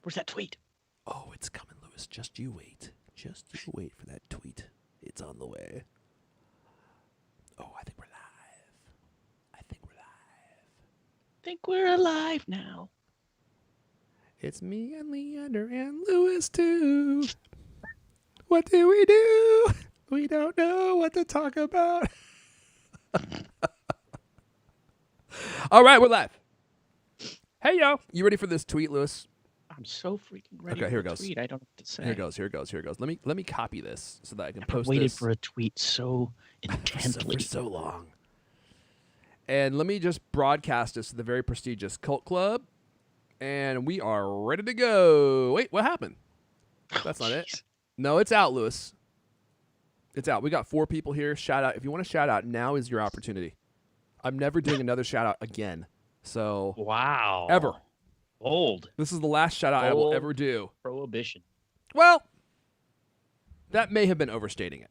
Where's that tweet? Oh, it's coming, Lewis. Just you wait. Just you wait for that tweet. It's on the way. Oh, I think we're live. I think we're live. Think we're alive now. It's me and Leander and Lewis too. What do? We don't know what to talk about. All right, we're live. Hey, yo. You ready for this tweet, Lewis? I'm so freaking ready. Okay, here for it goes. Tweet. I don't know what to say. Here it goes. Let me copy this so that I can I've post waited this. for a tweet so intently. for so long. And let me just broadcast this to the very prestigious Cult Club. And we are ready to go. Wait, what happened? That's not it. No, it's out, Lewis. It's out. We got 4 people here. Shout out. If you want to shout out, now is your opportunity. I'm never doing another shout out again. So, Wow. Ever. Bold. This is the last shout out I will ever do. Prohibition. Well, that may have been overstating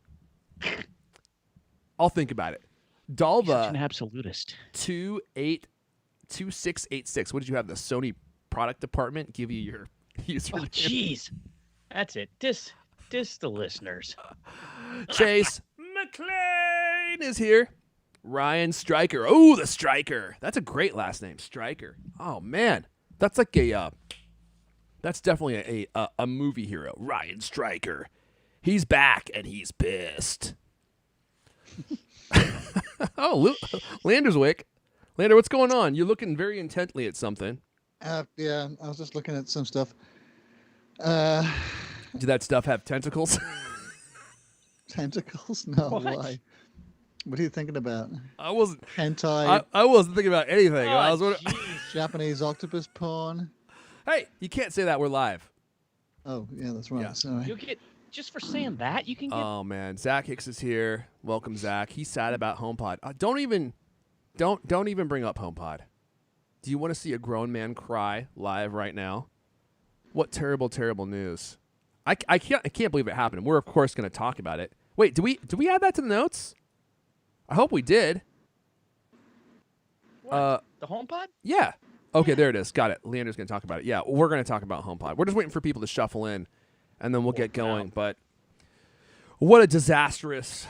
it. I'll think about it. Such Dalva an absolutist. 2686. What did you have? The Sony product department give you your username? Oh, jeez. That's it. Diss the listeners. Chase McLean is here. Ryan Stryker. Oh, the Stryker. That's a great last name, Stryker. Oh man, that's like that's definitely a movie hero. Ryan Stryker. He's back and he's pissed. Oh, Landerswick. Lander, what's going on? You're looking very intently at something. Yeah, I was just looking at some stuff. Did that stuff have tentacles? Tentacles? No, What? why? What are you thinking about? I wasn't. Hentai, I wasn't thinking about anything. I was. Japanese octopus porn. Hey, you can't say that. We're live. Oh, yeah, that's right. Yeah. Sorry. You get just for saying that you can get. Oh man, Zach Hicks is here. Welcome, Zach. He's sad about HomePod. Don't even bring up HomePod. Do you want to see a grown man cry live right now? What terrible, terrible news! I can't believe it happened. We're of course going to talk about it. Wait, do we add that to the notes? I hope we did. What? The HomePod? Yeah. Okay, there it is. Got it. Leander's going to talk about it. Yeah, we're going to talk about HomePod. We're just waiting for people to shuffle in, and then we'll get going. Wow. But what a disastrous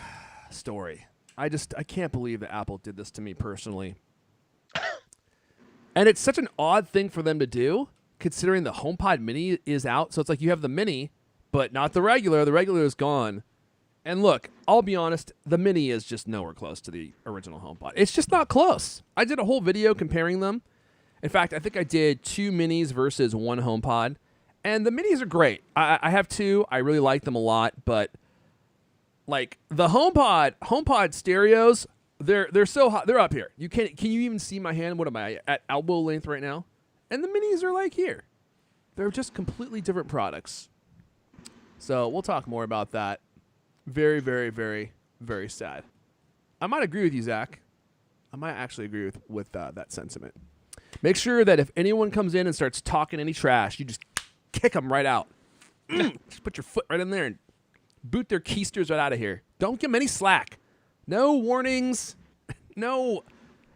story. I can't believe that Apple did this to me personally. And it's such an odd thing for them to do, considering the HomePod Mini is out. So it's like you have the Mini, but not the regular. The regular is gone. And look, I'll be honest, the Mini is just nowhere close to the original HomePod. It's just not close. I did a whole video comparing them. In fact, I think I did 2 Minis versus 1 HomePod. And the Minis are great. I have 2. I really like them a lot. But like the HomePod stereos, they're so hot. They're up here. Can you even see my hand? What am I at elbow length right now? And the Minis are like here. They're just completely different products. So we'll talk more about that. Very, very, very, very sad. I might agree with you, Zach. I might actually agree with that sentiment. Make sure that if anyone comes in and starts talking any trash, you just kick them right out. Just put your foot right in there and boot their keisters right out of here. Don't give them any slack. No warnings. No,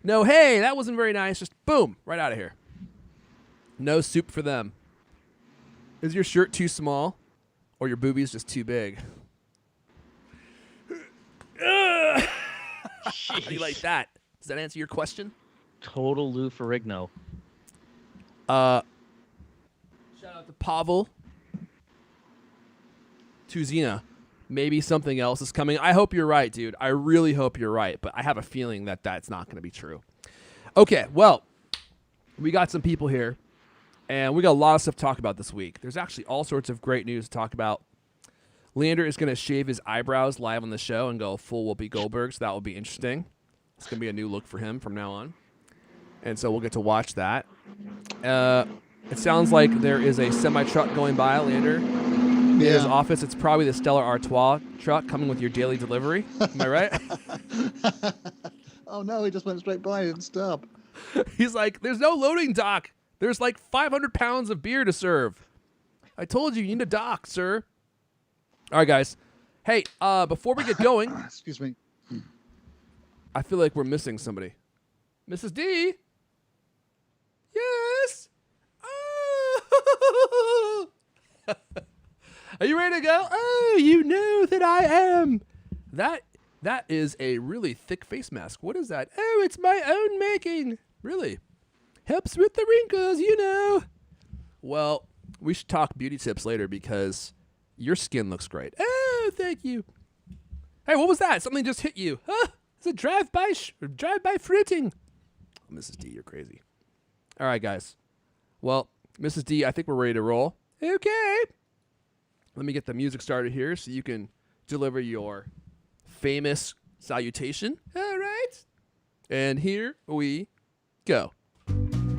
hey, that wasn't very nice. Just boom, right out of here. No soup for them. Is your shirt too small or your boobies just too big? How do you like that? Does that answer your question? Total Lou Ferrigno. Shout out to Pavel. To Xena. Maybe something else is coming. I hope you're right, dude. I really hope you're right, but I have a feeling that that's not going to be true. Okay, well, we got some people here, and we got a lot of stuff to talk about this week. There's actually all sorts of great news to talk about. Leander is going to shave his eyebrows live on the show and go full Whoopi Goldberg, so that will be interesting. It's going to be a new look for him from now on. And so we'll get to watch that. It sounds like there is a semi-truck going by, Leander. In his office. It's probably the Stellar Artois truck coming with your daily delivery. Am I right? Oh, no, he just went straight by. He didn't stop. He's like, there's no loading dock. There's like 500 pounds of beer to serve. I told you need a dock, sir. All right, guys. Hey, before we get going. Excuse me. I feel like we're missing somebody. Mrs. D? Yes? Are you ready to go? Oh, you know that I am. That is a really thick face mask. What is that? Oh, it's my own making. Really? Helps with the wrinkles, you know. Well, we should talk beauty tips later because your skin looks great. Oh, thank you. Hey, what was that? Something just hit you. Huh? It's a drive-by fruiting. Mrs. D, you're crazy. All right, guys. Well, Mrs. D, I think we're ready to roll. Okay. Let me get the music started here so you can deliver your famous salutation. All right. And here we go.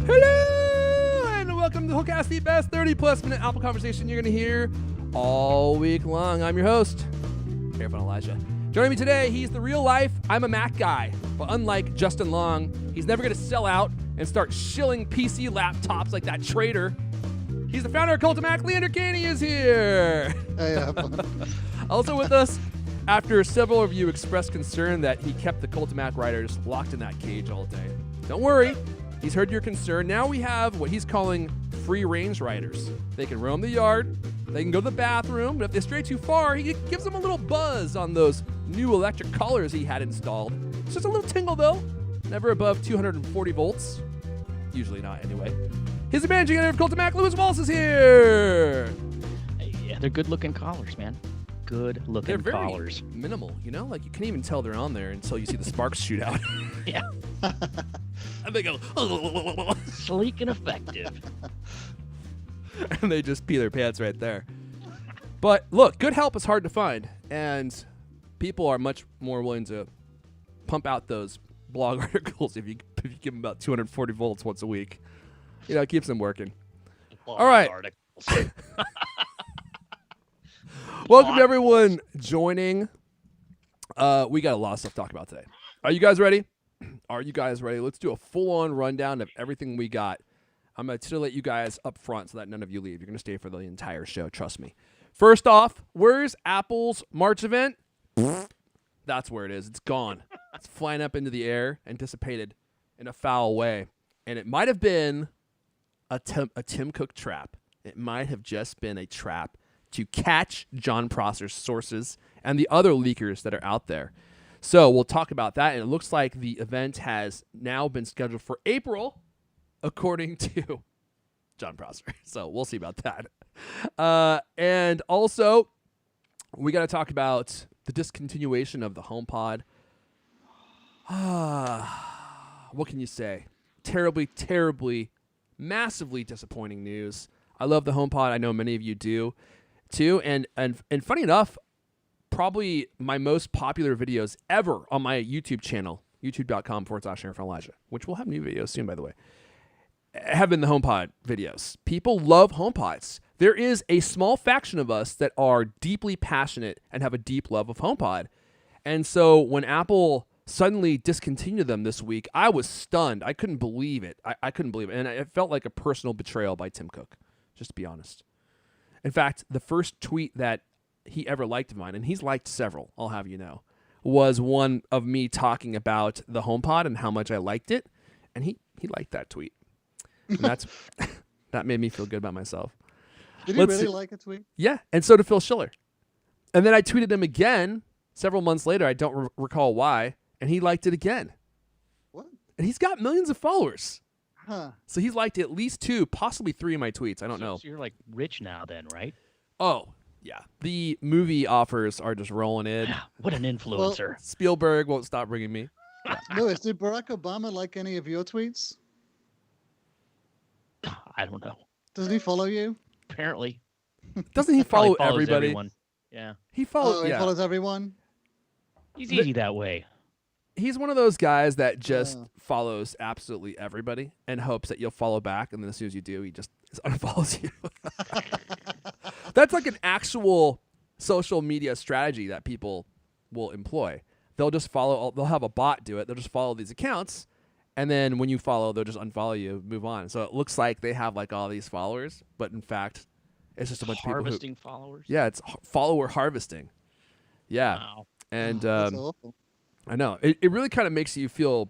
Hello, and welcome to CultCast, the best 30-plus minute Apple conversation you're going to hear all week long. I'm your host, Careful Elijah. Joining me today, he's the real life I'm a Mac guy. But unlike Justin Long, he's never going to sell out and start shilling PC laptops like that traitor. He's the founder of Cult of Mac. Leander Caney is here. Hey, Also with us, after several of you expressed concern that he kept the Cult of Mac writers locked in that cage all day. Don't worry, he's heard your concern. Now we have what he's calling free-range writers. They can roam the yard, they can go to the bathroom, but if they stray too far, he gives them a little buzz on those new electric collars he had installed. It's just a little tingle, though. Never above 240 volts. Usually not, anyway. His managing editor of Cult of Mac, Lewis Wallace, is here. Yeah, they're good-looking collars, man. Good-looking They're very collars. minimal, you know? Like, you can't even tell they're on there until you see the sparks shoot out. Yeah. And they go, Sleek and effective. and they just pee their pants right there. But look, good help is hard to find, and people are much more willing to pump out those blog articles if you give them about 240 volts once a week. You know, it keeps them working. Blog All right. articles. Welcome to everyone joining. We got a lot of stuff to talk about today. Are you guys ready? Are you guys ready? Let's do a full-on rundown of everything we got. I'm going to let you guys up front so that none of you leave. You're going to stay for the entire show, trust me. First off, where's Apple's March event? That's where it is. It's gone. It's flying up into the air and dissipated in a foul way. And it might have been a Tim Cook trap. It might have just been a trap to catch John Prosser's sources and the other leakers that are out there. So we'll talk about that. And it looks like the event has now been scheduled for April, according to John Prosser. So we'll see about that. And also, we got to talk about the discontinuation of the HomePod. What can you say? Terribly, massively disappointing news. I love the HomePod. I know many of you do, too. And funny enough, probably my most popular videos ever on my YouTube channel, youtube.com/Elijah, which will have new videos soon, by the way, have been the HomePod videos. People love HomePods. There is a small faction of us that are deeply passionate and have a deep love of HomePod. And so when Apple suddenly discontinued them this week, I was stunned. I couldn't believe it. I couldn't believe it. And it felt like a personal betrayal by Tim Cook, just to be honest. In fact, the first tweet that he ever liked of mine, and he's liked several, I'll have you know, was one of me talking about the HomePod and how much I liked it. And he liked that tweet. And that made me feel good about myself. did you really like a tweet? Yeah, and so did Phil Schiller. And then I tweeted him again several months later. I don't recall why. And he liked it again. What? And he's got millions of followers. Huh. So he's liked at least 2, possibly 3 of my tweets. I don't know. So you're like rich now then, right? Oh, yeah. The movie offers are just rolling in. What an influencer. Spielberg won't stop bringing me. Lewis, did Barack Obama like any of your tweets? I don't know. Doesn't he follow you? Apparently. Doesn't he Probably follow follows everybody? everyone. Yeah. He follows. Oh, he Yeah. follows everyone? He's easy that way. He's one of those guys that just Yeah. follows absolutely everybody and hopes that you'll follow back, and then as soon as you do, he just unfollows you. That's like an actual social media strategy that people will employ. They'll just follow. They'll have a bot do it. They'll just follow these accounts, and then when you follow, they'll just unfollow you, move on. So it looks like they have like all these followers, but in fact, it's just a bunch of people Harvesting followers. Yeah, it's follower harvesting. Yeah, Wow. and That's awful. I know it really kind of makes you feel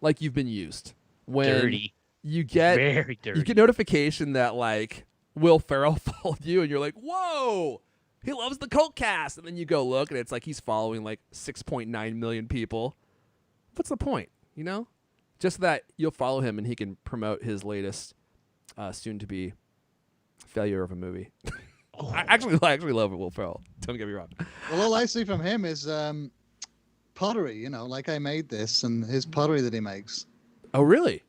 like you've been used when Dirty. you get Very dirty. you get notification that like Will Ferrell followed you, and you're like, whoa, He loves the CultCast. And then you go look, and it's like he's following like 6.9 million people. What's the point, you know? Just that you'll follow him, and he can promote his latest soon-to-be failure of a movie. I actually love Will Ferrell. Don't get me wrong. Well, all I see from him is pottery. You know, like I made this, and his pottery that he makes. Oh, really?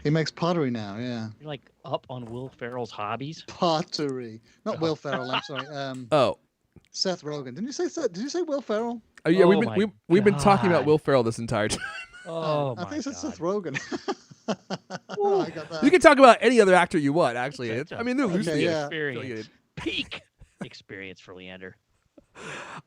He makes pottery now. Yeah. You're like up on Will Ferrell's hobbies. Pottery, not Will Ferrell. I'm sorry. Oh. Seth Rogen. Didn't you say? Did you say Will Ferrell? Oh yeah, Oh we've been talking about God. Will Ferrell this entire time. Oh I my think it's God. Seth Rogen. Oh, I got that. You can talk about any other actor you want. Actually, It's I mean they're okay, loosely yeah. affiliated. Peak experience for Leander.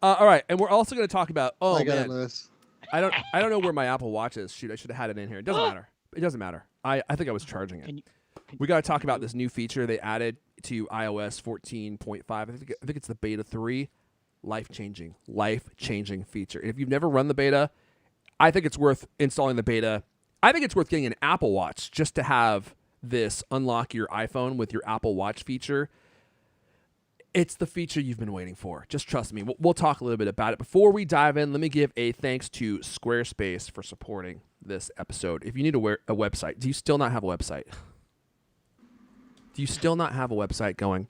All right, and we're also going to talk about. Oh I got it, man, Lewis. I don't know where my Apple Watch is. Shoot, I should have had it in here. It doesn't matter. It doesn't matter. I think I was charging it. Can you, We got to talk about this new feature they added to iOS 14.5. I think it's the beta 3. Life-changing feature. And if you've never run the beta, I think it's worth installing the beta. I think it's worth getting an Apple Watch just to have this unlock your iPhone with your Apple Watch feature. It's the feature you've been waiting for. Just trust me. We'll talk a little bit about it. Before we dive in, let me give a thanks to Squarespace for supporting this episode. If you need a website, do you still not have a website? Do you still not have a website going?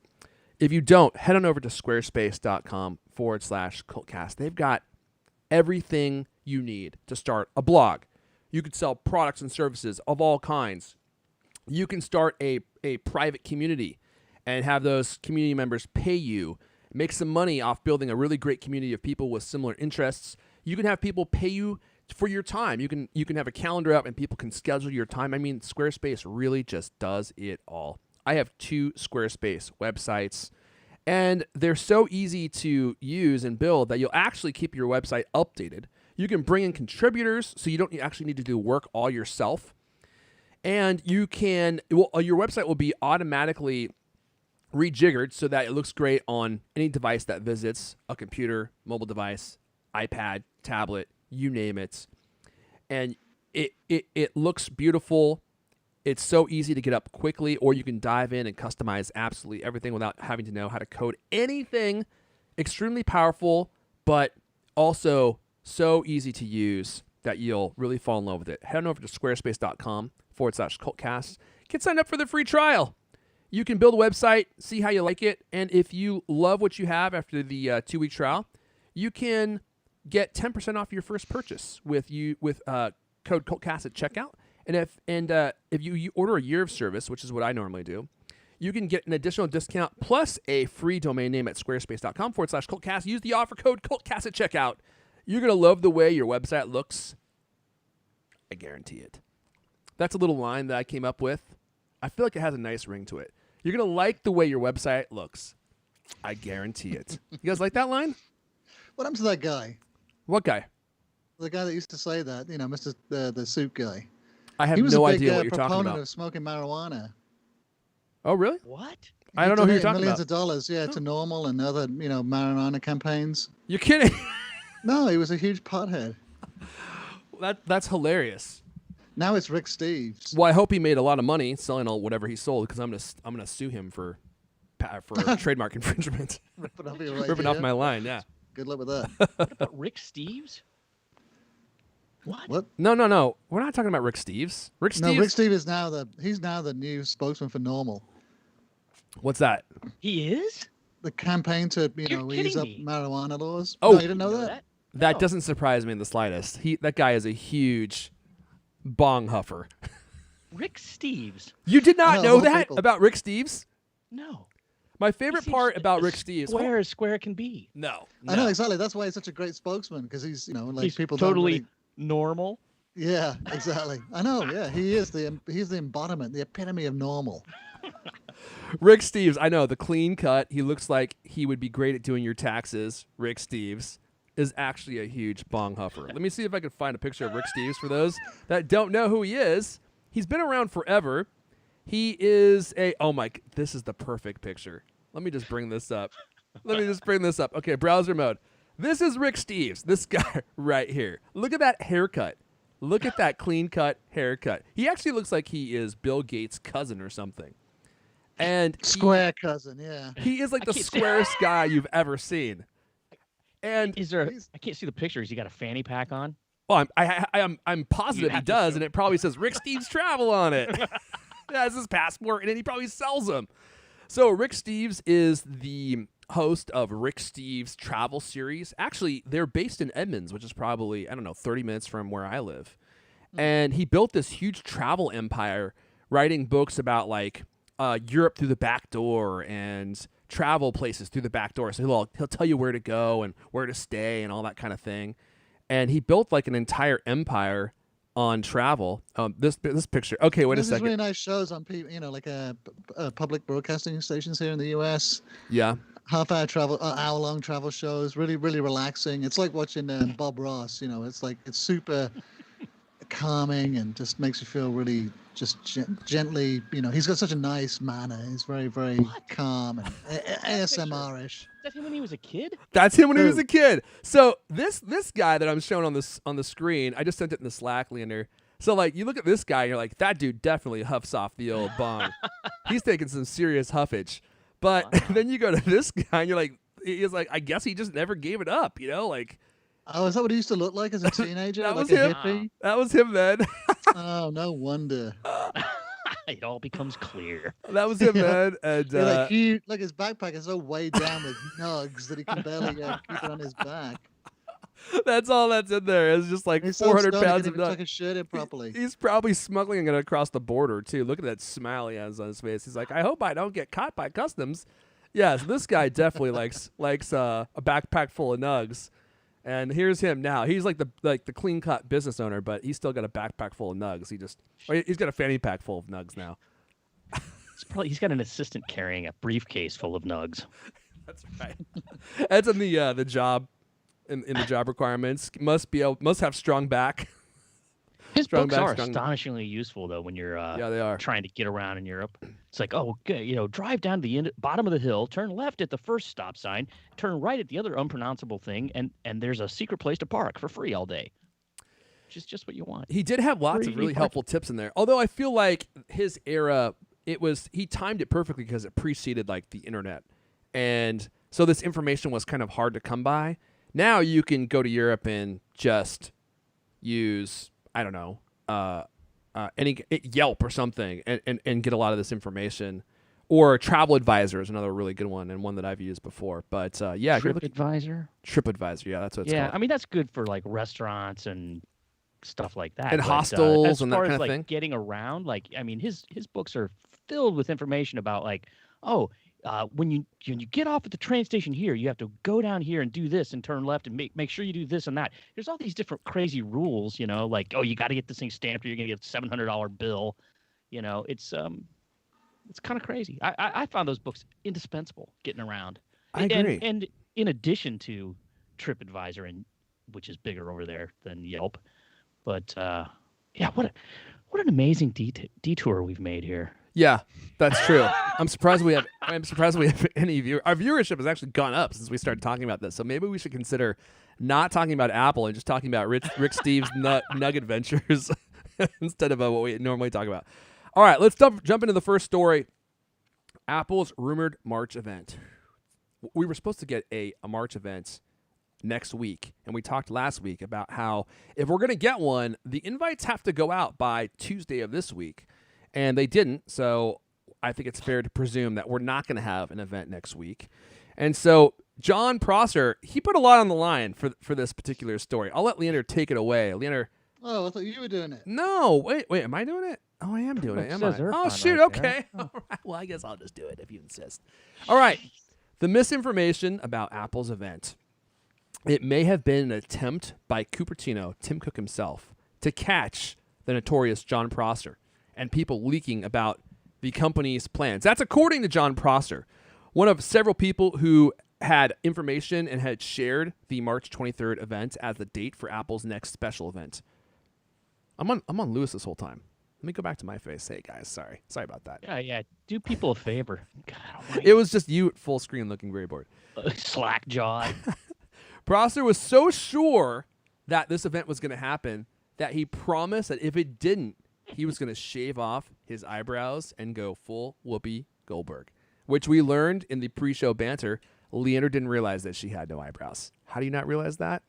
If you don't, head on over to squarespace.com/cultcast. They've got everything you need to start a blog. You could sell products and services of all kinds. You can start a private community and have those community members pay you, make some money off building a really great community of people with similar interests. You can have people pay you for your time. You can have a calendar up and people can schedule your time. I mean, Squarespace really just does it all. I have 2 Squarespace websites, and they're so easy to use and build that you'll actually keep your website updated. You can bring in contributors, so you don't actually need to do work all yourself. And your website will be automatically rejiggered so that it looks great on any device that visits a computer, mobile device, iPad, tablet, you name it. And it looks beautiful. It's so easy to get up quickly, or you can dive in and customize absolutely everything without having to know how to code anything. Extremely powerful, but also so easy to use that you'll really fall in love with it. Head on over to squarespace.com/cultcast. Get signed up for the free trial. You can build a website, see how you like it, and if you love what you have after the 2-week trial, you can get 10% off your first purchase with code CultCast at checkout. And if you order a year of service, which is what I normally do, you can get an additional discount plus a free domain name at squarespace.com/cultcast. Use the offer code CultCast at checkout. You're going to love the way your website looks. I guarantee it. That's a little line that I came up with. I feel like it has a nice ring to it. You're going to like the way your website looks. I guarantee it. You guys like that line? What happened to that guy? What guy? The guy that used to say that, Mr. The suit guy. I have He was no a big idea what you're talking proponent about. of smoking marijuana. Oh, really? What? I don't know who you're He talking millions about. of dollars, to Normal and other, marijuana campaigns. You're kidding. No, he was a huge pothead. That's hilarious. Now it's Rick Steves. Well, I hope he made a lot of money selling all whatever he sold, because I'm gonna sue him for trademark infringement, Ripping off your ripping off idea. my line. Yeah. Good luck with that. What about Rick Steves? What? No. We're not talking about Rick Steves. Rick Steves. No, Rick Steves is now the new spokesman for Normal. What's that? He is? The campaign to You're ease kidding up me. marijuana laws. Oh. No, you didn't know that? That No. doesn't surprise me in the slightest. That guy is a huge bong huffer. Rick Steves? You did not No, know of all that people. about Rick Steves? No. My He favorite seems part about as Rick Steves. Square as square can be. No. I know exactly. That's why he's such a great spokesman, because he's He's people don't totally really- normal. Yeah, exactly. I know. Yeah, he's the embodiment, the epitome of normal. Rick Steves, I know, the clean cut. He looks like he would be great at doing your taxes. Rick Steves is actually a huge bong huffer. Let me see if I can find a picture of Rick Steves for those that don't know who he is. He's been around forever. He is this is the perfect picture. Let me just bring this up. Okay, browser mode. This is Rick Steves, this guy right here. Look at that haircut. Look at that clean cut haircut. He actually looks like he is Bill Gates' cousin or something. And Square cousin, yeah. he is like the can't see- squarest guy you've ever seen. And Is there? I can't see the pictures. You got a fanny pack on? well, I'm positive he have to does, show- and it probably says Rick Steves Travel on it. That's his passport, and then he probably sells them. So Rick Steves is the host of Rick Steves Travel Series. Actually, they're based in Edmonds, which is probably, 30 minutes from where I live. And he built this huge travel empire, writing books about like Europe through the back door and travel places through the back door. So he'll tell you where to go and where to stay and all that kind of thing. And he built like an entire empire on travel. This picture. Okay, wait a This is second. really nice shows on people, like public broadcasting stations here in the U.S. Yeah. Half-hour travel, hour-long travel shows. Really, really relaxing. It's like watching Bob Ross. It's like it's super calming and just makes you feel really just gently. He's got such a nice manner. He's very, very calm and ASMR-ish. Is that him when he was a kid? That's him when he was a kid. So this guy that I'm showing on the screen, I just sent it in the Slack, Leander. So like you look at this guy, and you're like, that dude definitely huffs off the old bong. He's taking some serious huffage. But then you go to this guy, and you're like, he's like, I guess he just never gave it up, like. Oh, is that what he used to look like as a teenager? That like was a him. hippie? That was him then. Oh, no wonder. It all becomes clear. That was him then. And Like his backpack is so weighed down with nugs that he can barely keep it on his back. that's all that's in there. It's just like He's 400 so pounds stoned, of he can't even nuts. tuck his shirt in properly. He's probably smuggling it across the border too. Look at that smile he has on his face. He's like, I hope I don't get caught by customs. Yeah, so this guy definitely likes a backpack full of nugs. And here's him now. He's like the clean cut business owner, but he's still got a backpack full of nugs. He's got a fanny pack full of nugs now. He's got an assistant carrying a briefcase full of nugs. That's right. That's in the job in the job requirements. Must have strong back. His Strong books back, are strong- astonishingly useful though when you're Yeah, they are. trying to get around in Europe. It's like, oh, okay, drive down to the bottom of the hill, turn left at the first stop sign, turn right at the other unpronounceable thing, and there's a secret place to park for free all day. Which is just what you want. He did have lots of really helpful tips in there. Although I feel like his era, he timed it perfectly because it preceded like the internet. And so this information was kind of hard to come by. Now you can go to Europe and just use, I don't know, any Yelp or something and get a lot of this information. Or Travel Advisor is another really good one and one that I've used before. But yeah, TripAdvisor. TripAdvisor, yeah, that's what it's called. I mean that's good for like restaurants and stuff like that. And but, hostels and that as far kind as of like thing. getting around, like I mean his books are filled with information about like, when you get off at the train station here, you have to go down here and do this and turn left and make sure you do this and that. There's all these different crazy rules, like, oh, you got to get this thing stamped or you're going to get a $700 bill. It's kind of crazy. I found those books indispensable getting around. I agree. And in addition to TripAdvisor, which is bigger over there than Yelp. But yeah, what an amazing detour we've made here. Yeah, that's true. I'm surprised we have any viewer. Our viewership has actually gone up since we started talking about this. So maybe we should consider not talking about Apple and just talking about Rick Steves' nug adventures instead of what we normally talk about. All right, let's jump into the first story. Apple's rumored March event. We were supposed to get a March event next week, and we talked last week about how if we're going to get one, the invites have to go out by Tuesday of this week. And they didn't, so I think it's fair to presume that we're not going to have an event next week. And so John Prosser, he put a lot on the line for this particular story. I'll let Leander take it away. Leander. Oh, I thought you were doing it. No, wait, am I doing it? Oh, I am doing it, am I? Oh, shoot, okay. All right, well, I guess I'll just do it if you insist. All right, the misinformation about Apple's event. It may have been an attempt by Cupertino, Tim Cook himself, to catch the notorious John Prosser and people leaking about the company's plans. That's according to John Prosser, one of several people who had information and had shared the March 23rd event as the date for Apple's next special event. I'm on Lewis this whole time. Let me go back to my face. Hey, guys, sorry about that. Yeah. Do people a favor. God almighty. It was just you at full screen looking very bored. Slack jawed. Prosser was so sure that this event was going to happen that he promised that if it didn't, he was going to shave off his eyebrows and go full Whoopi Goldberg, which we learned in the pre-show banter. Leander didn't realize that she had no eyebrows. How do you not realize that?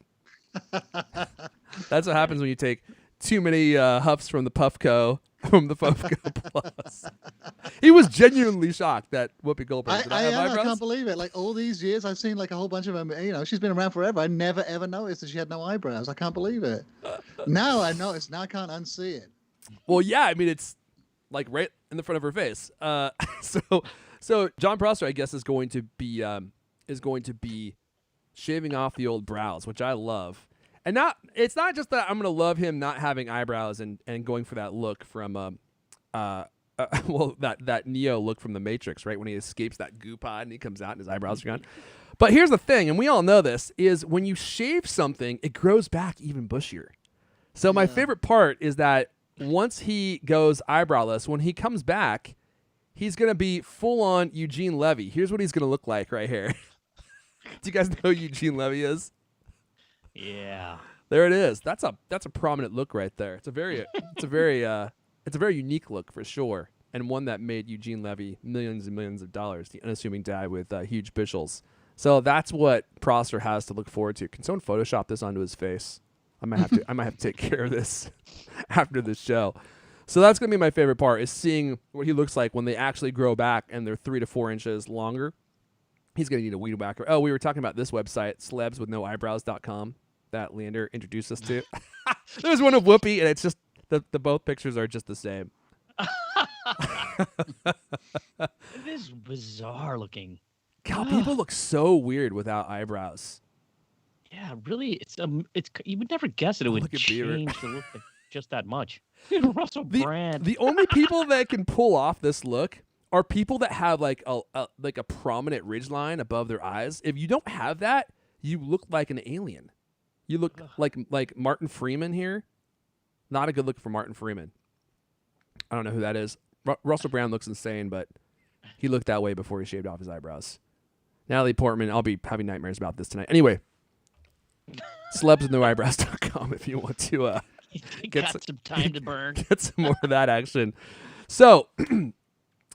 That's what happens when you take too many huffs from the Puffco Plus. He was genuinely shocked that Whoopi Goldberg did not have eyebrows. I can't believe it. Like all these years, I've seen like a whole bunch of them. You know, she's been around forever. I never ever noticed that she had no eyebrows. I can't believe it. Now I notice. Now I can't unsee it. Well, yeah, I mean it's like right in the front of her face. So John Prosser, I guess, is going to be shaving off the old brows, which I love. And it's not just that I'm going to love him not having eyebrows and going for that look from that Neo look from the Matrix, right? When he escapes that goo pod and he comes out and his eyebrows are gone. But here's the thing, and we all know this, is when you shave something, it grows back even bushier. So my favorite part is that once he goes eyebrowless, when he comes back, he's going to be full-on Eugene Levy. Here's what he's going to look like right here. Do you guys know who Eugene Levy is? Yeah. There it is. That's a prominent look right there. It's a very unique look for sure, and one that made Eugene Levy millions and millions of dollars, the unassuming dad with huge bushels. So that's what Prosser has to look forward to. Can someone Photoshop this onto his face? I might have to take care of this after this show. So that's gonna be my favorite part, is seeing what he looks like when they actually grow back and they're 3 to 4 inches longer. He's going to need a weed whacker. Oh, we were talking about this website, celebswithnoeyebrows.com, that Leander introduced us to. There's one of Whoopi, and it's just the both pictures are just the same. It is bizarre looking. God, people look so weird without eyebrows. Yeah, really, it's you would never guess it would Look at change the look just that much. Russell Brand. The only people that can pull off this look are people that have like a prominent ridgeline above their eyes. If you don't have that, you look like an alien. You look like Martin Freeman here. Not a good look for Martin Freeman. I don't know who that is. Russell Brand looks insane, but he looked that way before he shaved off his eyebrows. Natalie Portman, I'll be having nightmares about this tonight. Anyway, celebswithnoeyebrows.com if you want to got some time to burn. Get some more of that action. So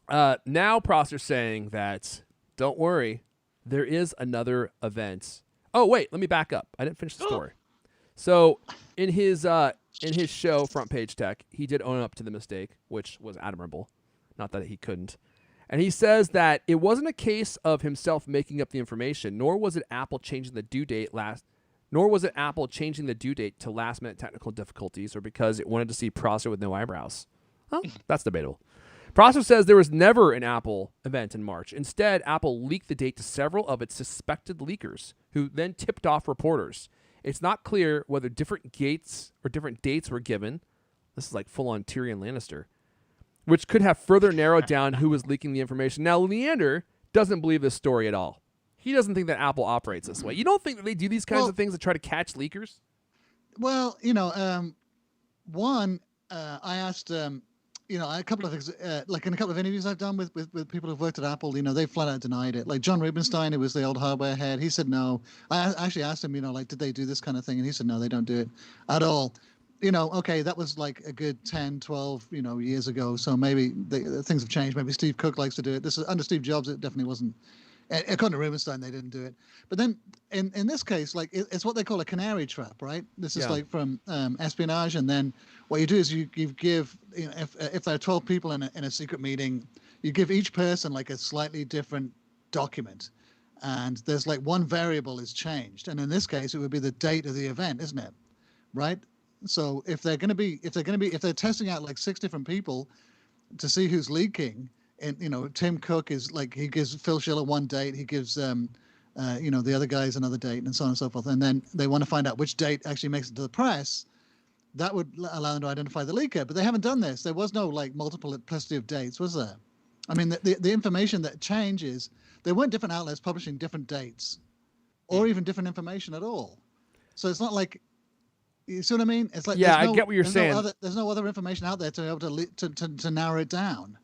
now Prosser's saying that, don't worry, there is another event. Oh, wait, let me back up. I didn't finish the story. So in his show, Front Page Tech, he did own up to the mistake, which was admirable. Not that he couldn't. And he says that it wasn't a case of himself making up the information, nor was it Apple changing the due date to last-minute technical difficulties or because it wanted to see Prosser with no eyebrows. Well, that's debatable. Prosser says there was never an Apple event in March. Instead, Apple leaked the date to several of its suspected leakers, who then tipped off reporters. It's not clear whether different dates were given. This is like full-on Tyrion Lannister, which could have further narrowed down who was leaking the information. Now, Leander doesn't believe this story at all. He doesn't think that Apple operates this way. You don't think that they do these kinds of things to try to catch leakers? Well, I asked, a couple of things, like in a couple of interviews I've done with people who've worked at Apple, they flat out denied it. Like John Rubinstein, who was the old hardware head, he said no. I actually asked him, did they do this kind of thing? And he said, no, they don't do it at all. Okay, that was like a good 10, 12, years ago. So maybe things have changed. Maybe Steve Cook likes to do it. This is under Steve Jobs. It definitely wasn't. According to Rubinstein, they didn't do it. But then in this case, like it's what they call a canary trap, right? This is like from espionage. And then what you do is you give, if there are 12 people in a secret meeting, you give each person like a slightly different document. And there's like one variable is changed. And in this case, it would be the date of the event, isn't it? Right? So if they're testing out like 6 different people to see who's leaking, and Tim Cook is like, he gives Phil Schiller one date, he gives the other guys another date, and so on and so forth, and then they want to find out which date actually makes it to the press. That would allow them to identify the leaker, but they haven't done this. There was no like multiplicity of dates, was there? I mean, the information that changes, there weren't different outlets publishing different dates, or even different information at all. So it's not like, you see what I mean? It's like, I get what you're saying. There's no other information out there to be able to narrow it down.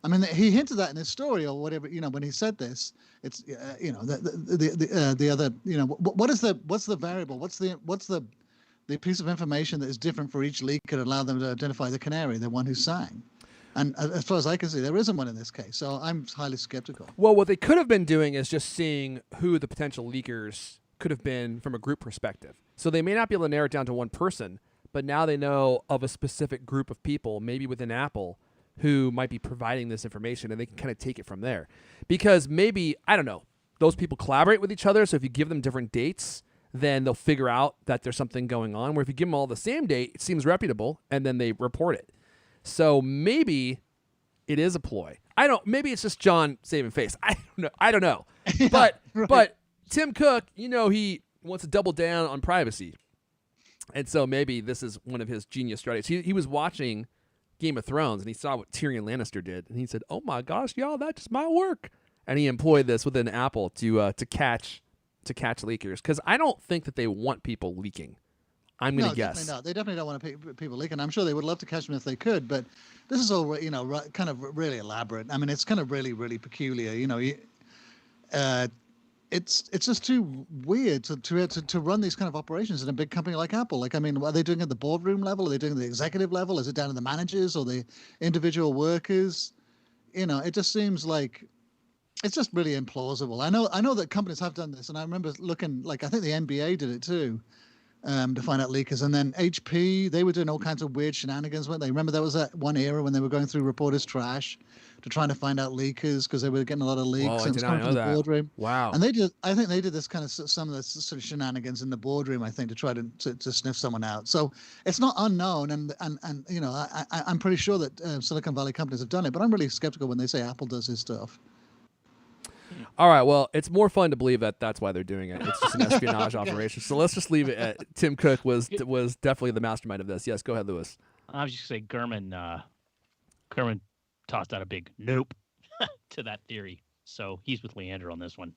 I mean, he hinted that in his story or whatever. When he said this, it's the other. What's the variable? What's the piece of information that is different for each leaker to allow them to identify the canary, the one who sang? And as far as I can see, there isn't one in this case. So I'm highly skeptical. Well, what they could have been doing is just seeing who the potential leakers could have been from a group perspective. So they may not be able to narrow it down to one person, but now they know of a specific group of people, maybe within Apple, who might be providing this information, and they can kind of take it from there. Because maybe, I don't know, those people collaborate with each other, so if you give them different dates, then they'll figure out that there's something going on, where if you give them all the same date, it seems reputable, and then they report it. So maybe it is a ploy. Maybe it's just John saving face. I don't know. Yeah, But right. but Tim Cook, he wants to double down on privacy. And so maybe this is one of his genius strategies. He was watching Game of Thrones, and he saw what Tyrion Lannister did, and he said, "Oh my gosh, y'all, that just might work." And he employed this within Apple to catch leakers, because I don't think that they want people leaking. I'm going to guess. Definitely not. They definitely don't want people leaking. I'm sure they would love to catch them if they could, but this is all kind of really elaborate. I mean, it's kind of really, really peculiar. It's just too weird to run these kind of operations in a big company like Apple. Like, I mean, are they doing it at the boardroom level? Are they doing it at the executive level? Is it down to the managers or the individual workers? It just seems like it's just really implausible. I know that companies have done this, and I remember looking, like, I think the NBA did it too, to find out leakers. And then HP, they were doing all kinds of weird shenanigans, weren't they? Remember that was that one era when they were going through reporters' trash to trying to find out leakers, because they were getting a lot of leaks. Whoa, I and it was did not coming know from the that. boardroom. Wow. And I think they did this kind of some of the sort of shenanigans in the boardroom, I think, to try to sniff someone out. So it's not unknown, and I'm pretty sure that Silicon Valley companies have done it, but I'm really skeptical when they say Apple does this stuff. All right, well, it's more fun to believe that that's why they're doing it. It's just an espionage operation. So let's just leave it at Tim Cook was definitely the mastermind of this. Yes, go ahead, Lewis. I was just going to say Gurman tossed out a big nope to that theory. So he's with Leander on this one.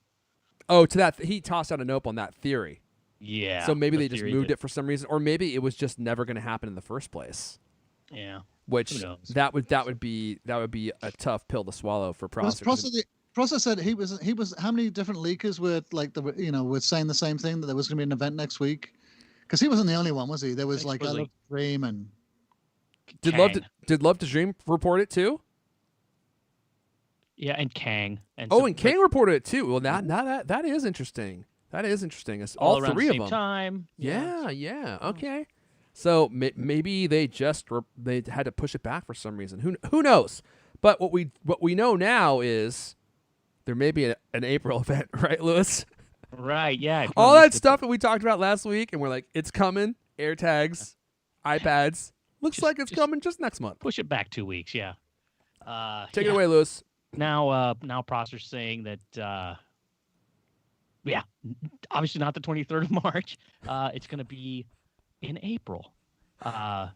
Oh, to that, he tossed out a nope on that theory. Yeah. So maybe they just moved it for some reason, or maybe it was just never going to happen in the first place. Yeah. Which Who knows? that would be a tough pill to swallow for processors. Prosser said he was how many different leakers were were saying the same thing, that there was going to be an event next week, because he wasn't the only one, was he? There was like I Love Dream and did Love to Dream report it too? Yeah, and Kang. And Kang reported it too. Well, that is interesting. That is interesting. It's all around three the of same them. time. Yeah. Okay. So maybe they had to push it back for some reason. Who knows? But what we know now is there may be an April event, right, Lewis? Right. Yeah. All that stuff that we talked about last week, and we're like, it's coming. AirTags, iPads. Looks like it's coming just next month. Push it back 2 weeks. Yeah. Take it away, Lewis. Now Prosser's saying that, obviously not the 23rd of March. It's going to be in April. I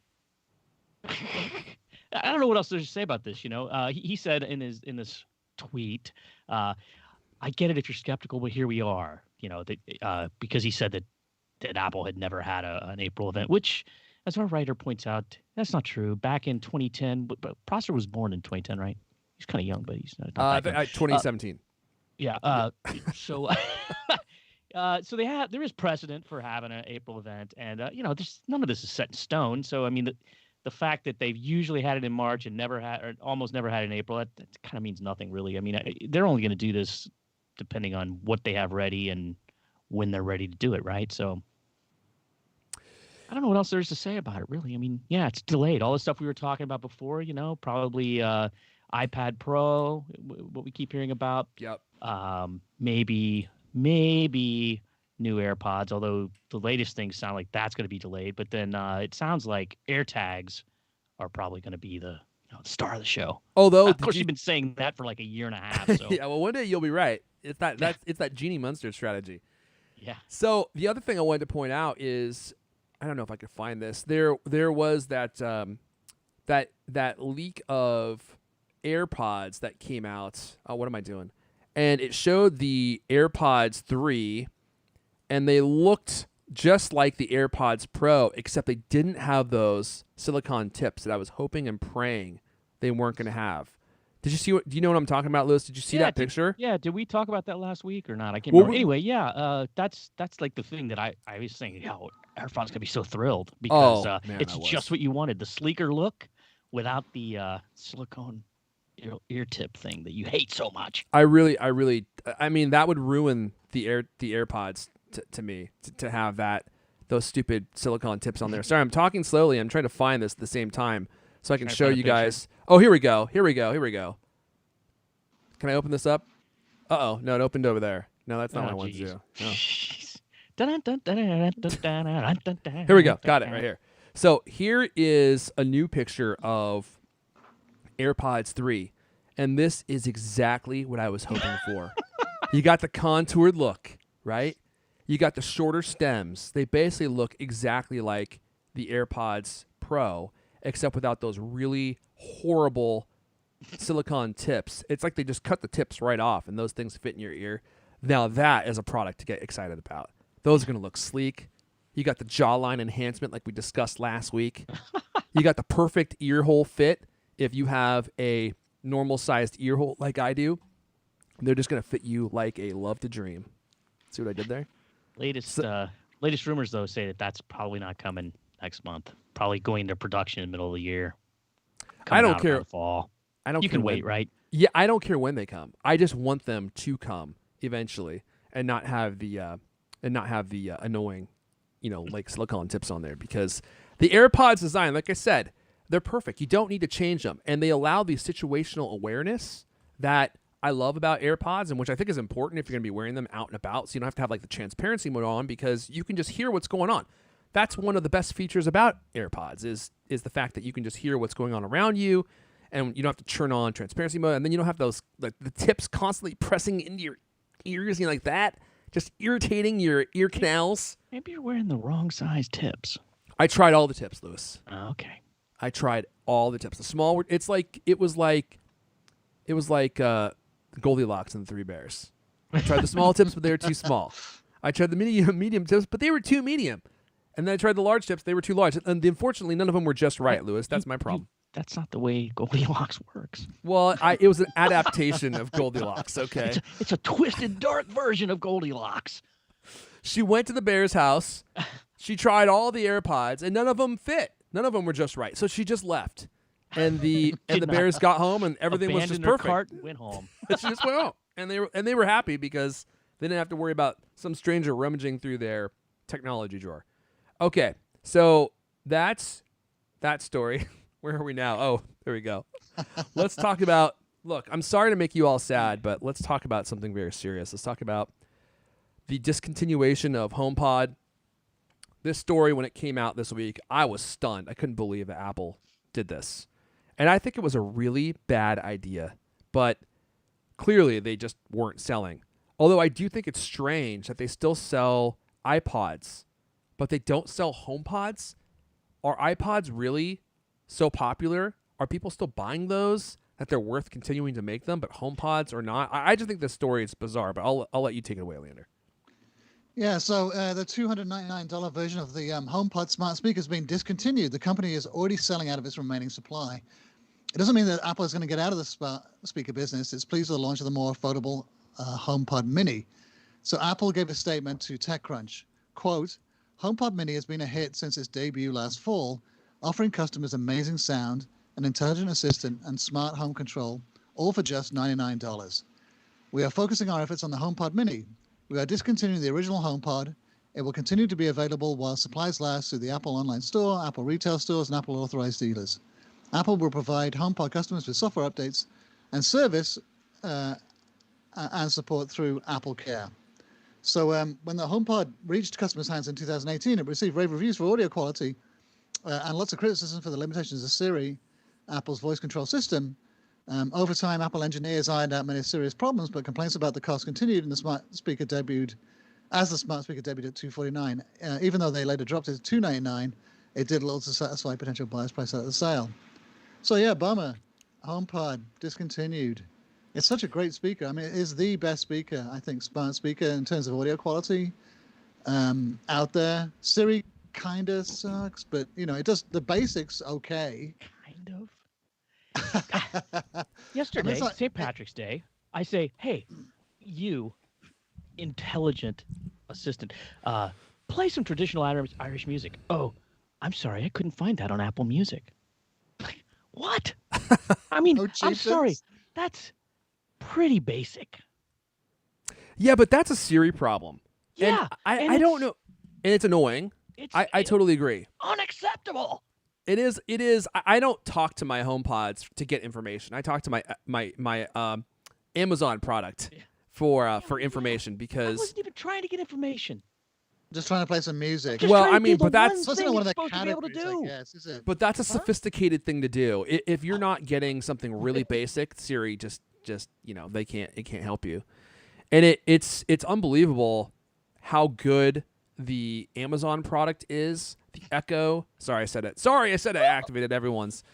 don't know what else there's to say about this. He said in this tweet, I get it if you're skeptical, but here we are. Because he said that Apple had never had an April event, which, as our writer points out, that's not true. Back in 2010, but Prosser was born in 2010, right? He's kind of young, but he's not that young. 2017. So there is precedent for having an April event, and none of this is set in stone. So I mean, the fact that they've usually had it in March and almost never had it in April, that kind of means nothing really. I mean, they're only going to do this depending on what they have ready and when they're ready to do it, right? So I don't know what else there is to say about it, really. I mean, yeah, it's delayed. All the stuff we were talking about before, probably iPad Pro, what we keep hearing about. Yep. Maybe new AirPods, although the latest things sound like that's going to be delayed. But then it sounds like AirTags are probably going to be the star of the show. Although, of course, you've been saying that for like a year and a half. So. Yeah, well, one day you'll be right. It's that Genie Munster strategy. Yeah. So the other thing I wanted to point out is, I don't know if I could find this. There was that leak of AirPods that came out. Oh, what am I doing? And it showed the AirPods 3, and they looked just like the AirPods Pro, except they didn't have those silicone tips that I was hoping and praying they weren't going to have. Did you see do you know what I'm talking about, Lewis? Did you see that picture? Did we talk about that last week or not? I can't remember. Anyway, that's like the thing that I was saying, AirPods going to be so thrilled because it's just what you wanted. The sleeker look without the silicone ear tip thing that you hate so much. I mean, that would ruin the AirPods to me to have those stupid silicone tips on there. Sorry, I'm talking slowly. I'm trying to find this at the same time so I can show you guys. Oh, here we go. Here we go. Can I open this up? Uh-oh. No, it opened over there. No, that's not what I wanted to do. No. Here we go. Got it right here. So here is a new picture of AirPods 3, and this is exactly what I was hoping for. You got the contoured look, right? You got the shorter stems. They basically look exactly like the AirPods Pro, except without those really horrible silicone tips. It's like they just cut the tips right off, and those things fit in your ear. Now that is a product to get excited about. Those are going to look sleek. You got the jawline enhancement like we discussed last week. You got the perfect ear hole fit if you have a normal-sized ear hole like I do. They're just going to fit you like a love to dream. See what I did there? Latest rumors, though, say that that's probably not coming next month. Probably going into production in the middle of the year. I don't care. Fall. I don't. You care can when, wait, right? Yeah, I don't care when they come. I just want them to come eventually, and not have the annoying, like silicone tips on there, because the AirPods design, like I said, they're perfect. You don't need to change them, and they allow the situational awareness that I love about AirPods, and which I think is important if you're going to be wearing them out and about, so you don't have to have like the transparency mode on, because you can just hear what's going on. That's one of the best features about AirPods is the fact that you can just hear what's going on around you, and you don't have to turn on transparency mode, and then you don't have those like the tips constantly pressing into your ears, like that, just irritating your ear canals. Maybe you're wearing the wrong size tips. I tried all the tips, Lewis. Okay. I tried all the tips. The small, it was like Goldilocks and the Three Bears. I tried the small tips, but they were too small. I tried the medium tips, but they were too medium. And then I tried the large tips, they were too large. And unfortunately, none of them were just right, Lewis. That's my problem. That's not the way Goldilocks works. Well, it was an adaptation of Goldilocks, okay? It's a twisted, dark version of Goldilocks. She went to the bear's house. She tried all the AirPods, and none of them fit. None of them were just right. So she just left. And the bears got home, and everything was just perfect. Her cart and went home. She just went home. And they were happy because they didn't have to worry about some stranger rummaging through their technology drawer. Okay, so that's that story. Where are we now? Oh, there we go. Let's talk about, look, I'm sorry to make you all sad, but let's talk about something very serious. Let's talk about the discontinuation of HomePod. This story, when it came out this week, I was stunned. I couldn't believe that Apple did this. And I think it was a really bad idea, but clearly they just weren't selling. Although I do think it's strange that they still sell iPods, but they don't sell HomePods. Are iPods really so popular? Are people still buying those that they're worth continuing to make them, but HomePods are not? I just think this story is bizarre, but I'll let you take it away, Leander. Yeah, so the $299 version of the HomePod smart speaker has been discontinued. The company is already selling out of its remaining supply. It doesn't mean that Apple is going to get out of the smart speaker business. It's pleased with the launch of the more affordable HomePod Mini. So Apple gave a statement to TechCrunch, quote, HomePod Mini has been a hit since its debut last fall, offering customers amazing sound, an intelligent assistant, and smart home control, all for just $99. We are focusing our efforts on the HomePod Mini. We are discontinuing the original HomePod. It will continue to be available while supplies last through the Apple online store, Apple retail stores, and Apple authorized dealers. Apple will provide HomePod customers with software updates and service and support through Apple Care. So when the HomePod reached customers' hands in 2018, it received rave reviews for audio quality and lots of criticism for the limitations of Siri, Apple's voice control system. Over time, Apple engineers ironed out many serious problems, but complaints about the cost continued, and the smart speaker debuted at $249. Even though they later dropped it to $299, it did little to satisfy potential buyers' price at the sale. So yeah, bummer. HomePod discontinued. It's such a great speaker. I mean, it is the best speaker, I think, smart speaker in terms of audio quality out there. Siri kind of sucks, but it does the basics okay. Kind of. Yesterday, St. Patrick's Day, I say, hey, you intelligent assistant, play some traditional Irish music. Oh, I'm sorry, I couldn't find that on Apple Music. What? I mean, No I'm sorry. chieftains? That's pretty basic. Yeah, but that's a Siri problem. And Yeah, I, and I don't it's know. And it's annoying. it's I totally agree. unacceptable. It is. It is. I don't talk to my HomePods to get information. I talk to my Amazon product Yeah. for Yeah. information I because wasn't even trying to get information. Just trying to play some music. Just Well, trying to I mean, do the but that's- one It's thing not one it's of the supposed to be able to categories, I do. guess, is it? but that's a Huh? sophisticated thing to do. If you're not getting something really basic, Siri just it can't help you. And it's unbelievable how good the Amazon product is. The Echo. Sorry, I said it. Sorry, I said I activated everyone's.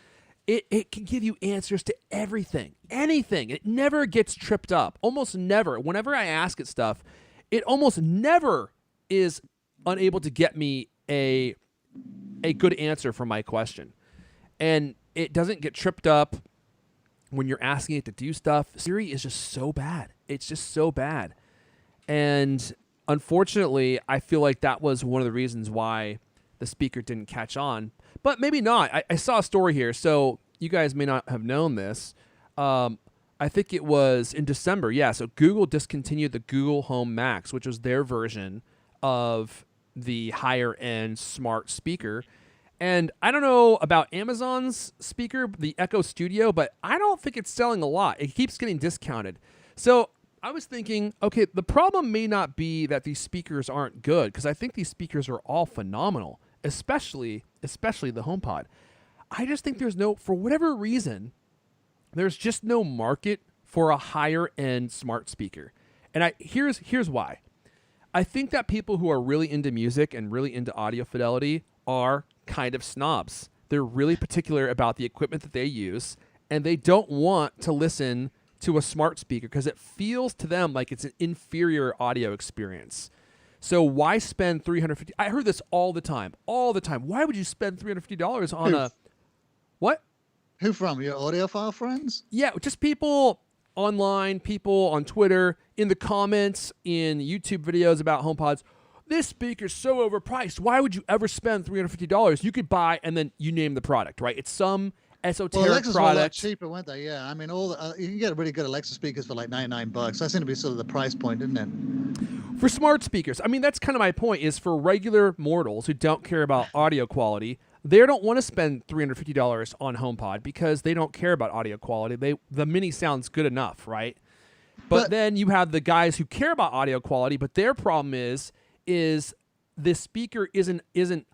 It can give you answers to everything, anything. It never gets tripped up. Almost never. Whenever I ask it stuff, it almost never is unable to get me a good answer for my question. And it doesn't get tripped up when you're asking it to do stuff. Siri is just so bad. It's just so bad. And unfortunately, I feel like that was one of the reasons why the speaker didn't catch on. But maybe not. I saw a story here, so you guys may not have known this. I think it was in December. Yeah, so Google discontinued the Google Home Max, which was their version of the higher-end smart speaker. And I don't know about Amazon's speaker, the Echo Studio, but I don't think it's selling a lot. It keeps getting discounted. So I was thinking, okay, the problem may not be that these speakers aren't good, because I think these speakers are all phenomenal, especially the HomePod. I just think for whatever reason, there's just no market for a higher end smart speaker. And here's why. I think that people who are really into music and really into audio fidelity are kind of snobs. They're really particular about the equipment that they use, and they don't want to listen to a smart speaker because it feels to them like it's an inferior audio experience. So why spend $350? I heard this all the time. Why would you spend $350 on a what? Who from? Your audiophile friends? Yeah, just people online, people on Twitter, in the comments, in YouTube videos about HomePods. This speaker's so overpriced. Why would you ever spend $350? You could buy, and then you name the product, right? It's some esoteric Alexas were a lot product. cheaper, weren't they? Yeah, I mean, you can get really good Alexa speakers for like $99. That seemed to be sort of the price point, didn't it? For smart speakers, I mean, that's kind of my point, is for regular mortals who don't care about audio quality, they don't want to spend $350 on HomePod because they don't care about audio quality. The Mini sounds good enough, right? But then you have the guys who care about audio quality, but their problem is this speaker isn't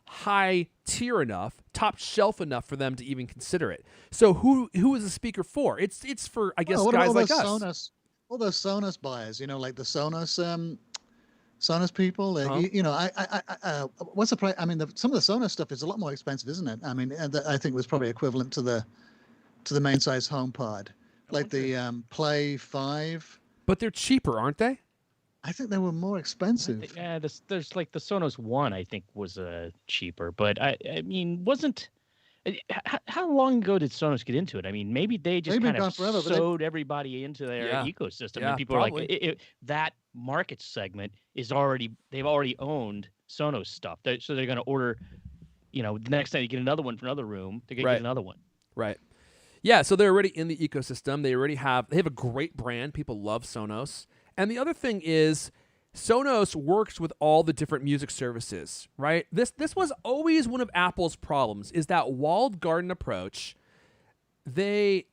high tier enough, top shelf enough for them to even consider it. So who is the speaker for? It's for, I guess, guys like us. All those Sonos buyers, like the Sonos people. What's the price? I mean, some of the Sonos stuff is a lot more expensive, isn't it? I mean, I think it was probably equivalent to the main size HomePod, like the Play 5. But they're cheaper, aren't they? I think they were more expensive. Yeah, there's like the Sonos One, I think, was cheaper, but I mean, wasn't. How long ago did Sonos get into it? I mean, maybe they just kind of sewed everybody into their ecosystem, and people probably. are like, that market segment they've already owned Sonos stuff, so they're going to order, the next time you get another one for another room, they're going to get another one. Right. Yeah, so they're already in the ecosystem. They have a great brand. People love Sonos. And the other thing is, Sonos works with all the different music services, right? This was always one of Apple's problems, is that walled garden approach. They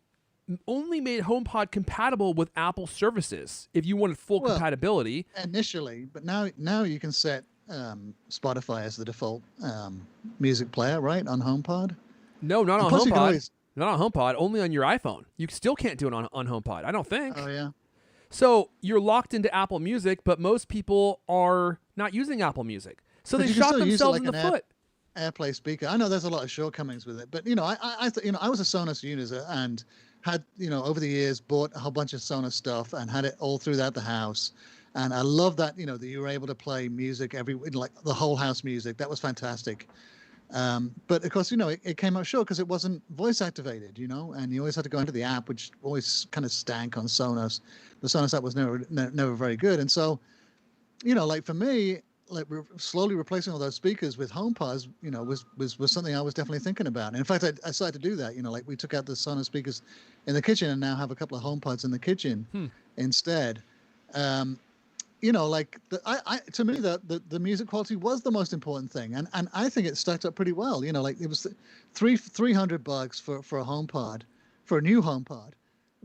only made HomePod compatible with Apple services if you wanted full compatibility. Initially, but now you can set Spotify as the default music player, right, on HomePod? No, not on HomePod. Not on HomePod, only on your iPhone. You still can't do it on HomePod, I don't think. Oh, yeah. So you're locked into Apple Music, but most people are not using Apple Music. So they shot themselves in the foot. AirPlay speaker. I know there's a lot of shortcomings with it, but I was a Sonos user and had over the years bought a whole bunch of Sonos stuff and had it all throughout the house, and I love that that you were able to play music like the whole house music. That was fantastic. But of course, it came out short because it wasn't voice activated, and you always had to go into the app, which always kind of stank on Sonos. The Sonos app was never very good. And so, like for me, slowly replacing all those speakers with HomePods, was something I was definitely thinking about. And in fact, I started to do that. Like we took out the Sonos speakers in the kitchen and now have a couple of HomePods in the kitchen instead. Like to me, the music quality was the most important thing, and I think it stacked up pretty well. Like it was $300 for a HomePod, for a new HomePod,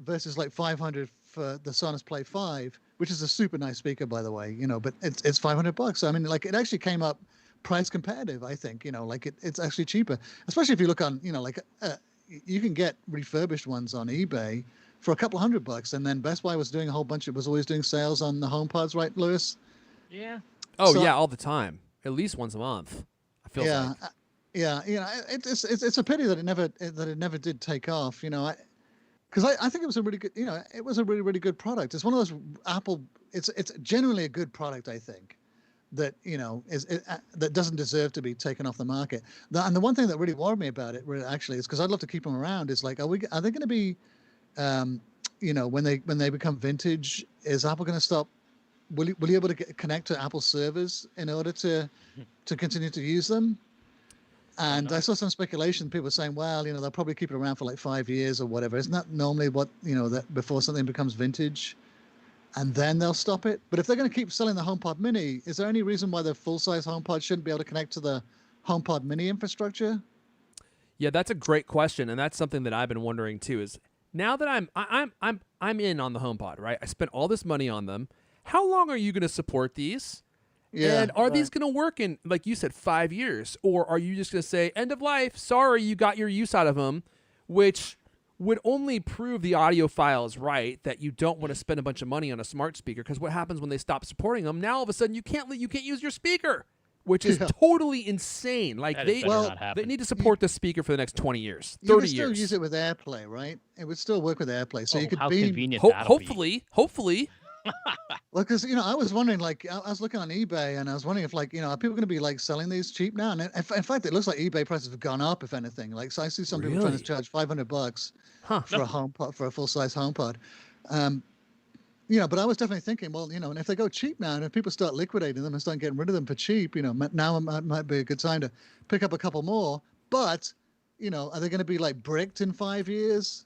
versus like $500 for the Sonos Play 5, which is a super nice speaker, by the way. But it's $500. So, I mean, like it actually came up price competitive. I think like it's actually cheaper, especially if you look on you can get refurbished ones on eBay for a couple $100, and then Best Buy was always doing sales on the HomePods, right, Lewis? Yeah. Oh yeah, all the time, at least once a month. I feel like. Yeah. It's a pity that it never did take off. Because I think it was a really good, it was a really, really good product. It's one of those Apple. It's genuinely a good product. I think that that doesn't deserve to be taken off the market. And the one thing that really worried me about it, actually, is because I'd love to keep them around. Is like, are they going to be when they become vintage, is Apple going to stop? Will you be able to connect to Apple servers in order to continue to use them? And I saw some speculation. People were saying, well, they'll probably keep it around for like 5 years or whatever. Isn't that normally what that before something becomes vintage, and then they'll stop it? But if they're going to keep selling the HomePod Mini, is there any reason why the full-size HomePod shouldn't be able to connect to the HomePod Mini infrastructure? Yeah, that's a great question, and that's something that I've been wondering too. Is now that I'm in on the HomePod, right? I spent all this money on them. How long are you going to support these? Yeah, and are these going to work in, like you said, 5 years? Or are you just going to say, end of life, sorry, you got your use out of them, which would only prove the audiophile is right, that you don't want to spend a bunch of money on a smart speaker, because what happens when they stop supporting them? Now all of a sudden you can't use your speaker, which is totally insane. Like they need to support the speaker for the next 20 years, 30 years. You can still use it with AirPlay, right? It would still work with AirPlay. So you could convenient hopefully. Well, because I was wondering, like, I was looking on eBay, and I was wondering if, like, are people going to be like selling these cheap now? And in fact, it looks like eBay prices have gone up, if anything. Like, so I see some people trying to charge $500 for a HomePod, for a full-size HomePod. But I was definitely thinking, well, and if they go cheap now, and if people start liquidating them and start getting rid of them for cheap, now might be a good time to pick up a couple more. But, are they going to be like bricked in 5 years?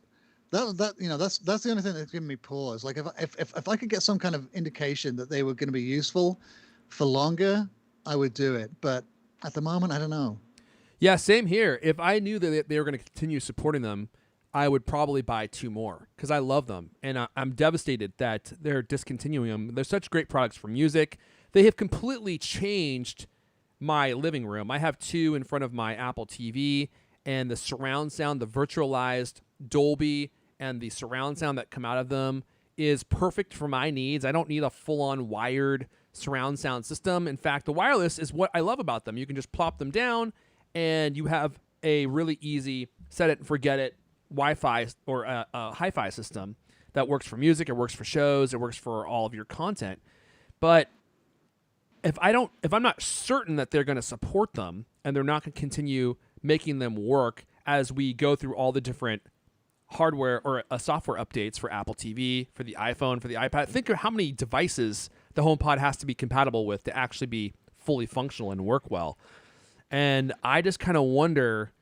That's the only thing that's giving me pause. Like if I could get some kind of indication that they were going to be useful for longer, I would do it. But at the moment, I don't know. Yeah, same here. If I knew that they were going to continue supporting them, I would probably buy 2 more because I love them, and I'm devastated that they're discontinuing them. They're such great products for music. They have completely changed my living room. I have 2 in front of my Apple TV, and the surround sound, the virtualized Dolby, and the surround sound that come out of them is perfect for my needs. I don't need a full-on wired surround sound system. In fact, the wireless is what I love about them. You can just plop them down, and you have a really easy set it and forget it Wi-Fi or a hi-fi system that works for music, it works for shows, it works for all of your content. But if I'm not certain that they're going to support them and they're not going to continue making them work as we go through all the different hardware or software updates for Apple TV, for the iPhone, for the iPad. Think of how many devices the HomePod has to be compatible with to actually be fully functional and work well. And I just kind of wonder,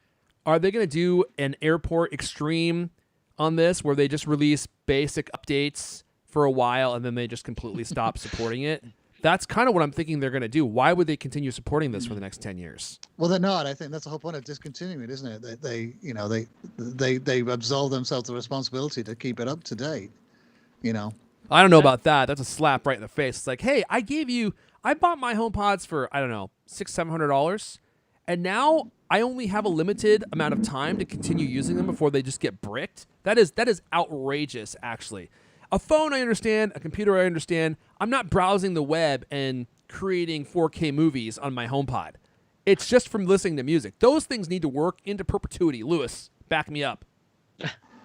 are they going to do an Airport Extreme on this where they just release basic updates for a while and then they just completely stop supporting it? That's kind of what I'm thinking they're going to do. Why would they continue supporting this for the next 10 years? Well, they're not. I think that's the whole point of discontinuing it, isn't it? They absolve themselves the responsibility to keep it up to date. I don't know about that. That's a slap right in the face. It's like, hey, I bought my HomePods for, I don't know, $600-$700, and now I only have a limited amount of time to continue using them before they just get bricked. That is outrageous, actually. A phone, I understand. A computer, I understand. I'm not browsing the web and creating 4K movies on my HomePod. It's just from listening to music. Those things need to work into perpetuity. Lewis, back me up.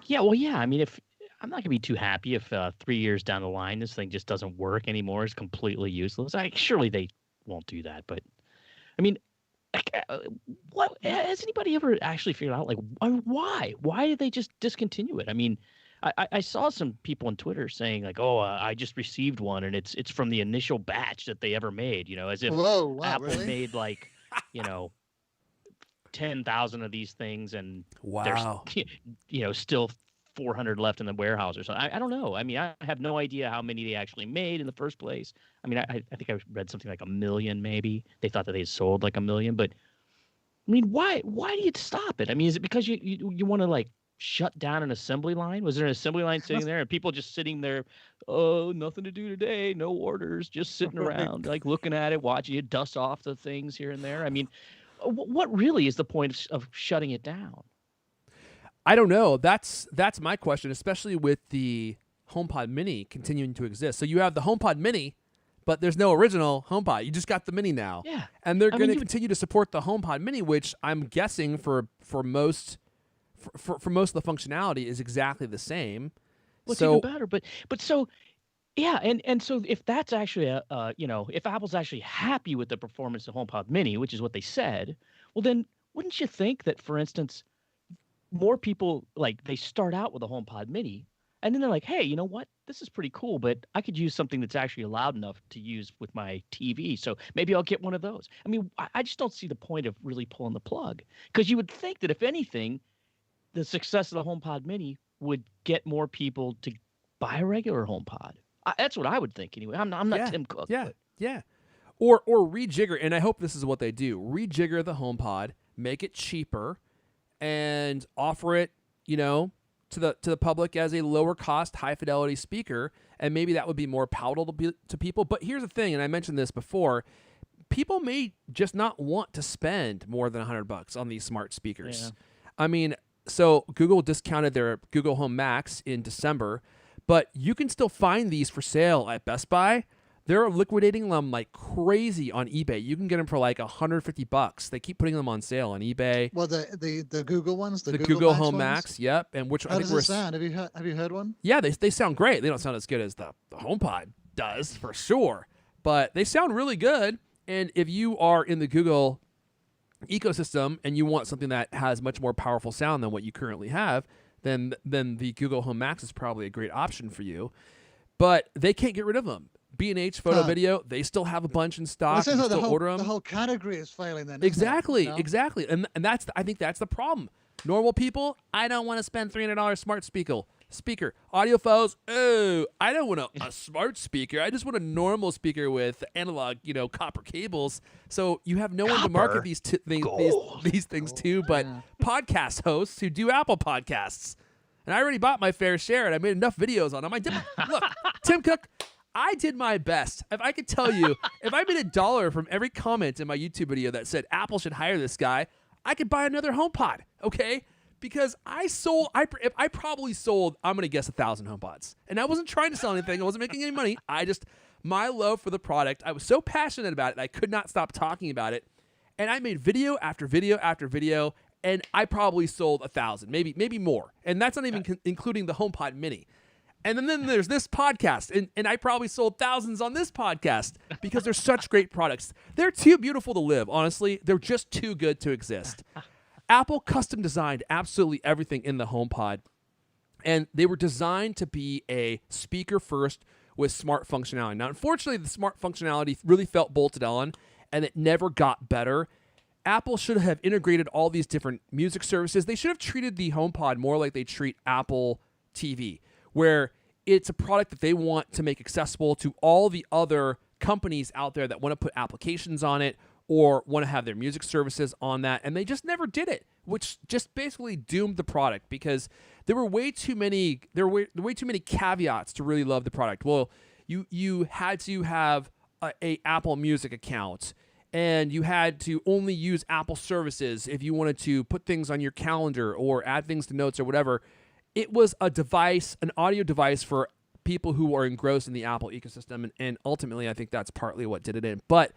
Yeah, well, yeah. I mean, if I'm not going to be too happy if 3 years down the line this thing just doesn't work anymore, it's completely useless. Surely they won't do that. But, I mean, what has anybody ever actually figured out, like, why? Why did they just discontinue it? I mean, I saw some people on Twitter saying like, "Oh, I just received one, and it's from the initial batch that they ever made." As if Whoa, wow, Apple really? made like, you know, 10,000 of these things, and there's Wow. still 400 left in the warehouse or something. I don't know. I mean, I have no idea how many they actually made in the first place. I mean, I think I read something like 1 million maybe. They thought that they sold like 1 million, but I mean, why do you stop it? I mean, is it because you want to like shut down an assembly line? Was there an assembly line sitting there and people just sitting there, oh, nothing to do today, no orders, just sitting Right. around, like looking at it, watching it dust off the things here and there? I mean, what really is the point of shutting it down? I don't know. That's my question, especially with the HomePod Mini continuing to exist. So you have the HomePod Mini, but there's no original HomePod. You just got the Mini now. Yeah. And they're I going mean, to continue to support the HomePod Mini, which I'm guessing for most of the functionality is exactly the same. What's so even better? But so yeah, and so if that's actually if Apple's actually happy with the performance of HomePod Mini, which is what they said, well then wouldn't you think that, for instance, more people like they start out with a HomePod Mini, and then they're like, hey, you know what? This is pretty cool, but I could use something that's actually loud enough to use with my TV. So maybe I'll get one of those. I mean, I just don't see the point of really pulling the plug, because you would think that if anything, the success of the HomePod Mini would get more people to buy a regular HomePod. That's what I would think anyway. I'm not yeah, Tim Cook. yeah, But yeah. Or rejigger, and I hope this is what they do. Rejigger the HomePod, make it cheaper, and offer it, to the public as a lower cost, high fidelity speaker, and maybe that would be more palatable to people. But here's the thing, and I mentioned this before: people may just not want to spend more than $100 on these smart speakers. Yeah. I mean, so Google discounted their Google Home Max in December, but you can still find these for sale at Best Buy. They're liquidating them like crazy on eBay. You can get them for like $150. They keep putting them on sale on eBay. Well, the Google ones, the Google Max Home ones? Max, yep. And which How I does think it sound? Have you heard one? yeah, they sound great. They don't sound as good as the HomePod does for sure, but they sound really good. And if you are in the Google ecosystem and you want something that has much more powerful sound than what you currently have, then the Google Home Max is probably a great option for you. But they can't get rid of them. B&H Photo Video, they still have a bunch in Well, stock. it seems You like can still order them. the whole category is failing then. Isn't Exactly, it? No? exactly. And that's I think that's the problem. Normal people, I don't want to spend $300 smart speaker. Audiophiles, oh, I don't want a smart speaker. I just want a normal speaker with analog, copper cables. So you have no one to market these things to, but podcast hosts who do Apple podcasts. And I already bought my fair share, and I made enough videos on them. Look, Tim Cook, I did my best. If I could tell you, if I made $1 from every comment in my YouTube video that said Apple should hire this guy, I could buy another HomePod, okay? Because I probably sold, I'm going to guess 1,000 HomePods. And I wasn't trying to sell anything. I wasn't making any money. My love for the product, I was so passionate about it, I could not stop talking about it. And I made video after video after video, and I probably sold 1,000, maybe more. And that's not even including the HomePod Mini. And then there's this podcast, and I probably sold thousands on this podcast because they're such great products. They're too beautiful to live, honestly. They're just too good to exist. Apple custom designed absolutely everything in the HomePod, and they were designed to be a speaker first with smart functionality. Now, unfortunately, the smart functionality really felt bolted on, and it never got better. Apple should have integrated all these different music services. They should have treated the HomePod more like they treat Apple TV, where it's a product that they want to make accessible to all the other companies out there that want to put applications on it or want to have their music services on that, and they just never did it, which just basically doomed the product because there were way too many caveats to really love the product. Well, you had to have a Apple Music account, and you had to only use Apple services if you wanted to put things on your calendar or add things to notes or whatever. It was a device, an audio device for people who are engrossed in the Apple ecosystem, and ultimately I think that's partly what did it in. But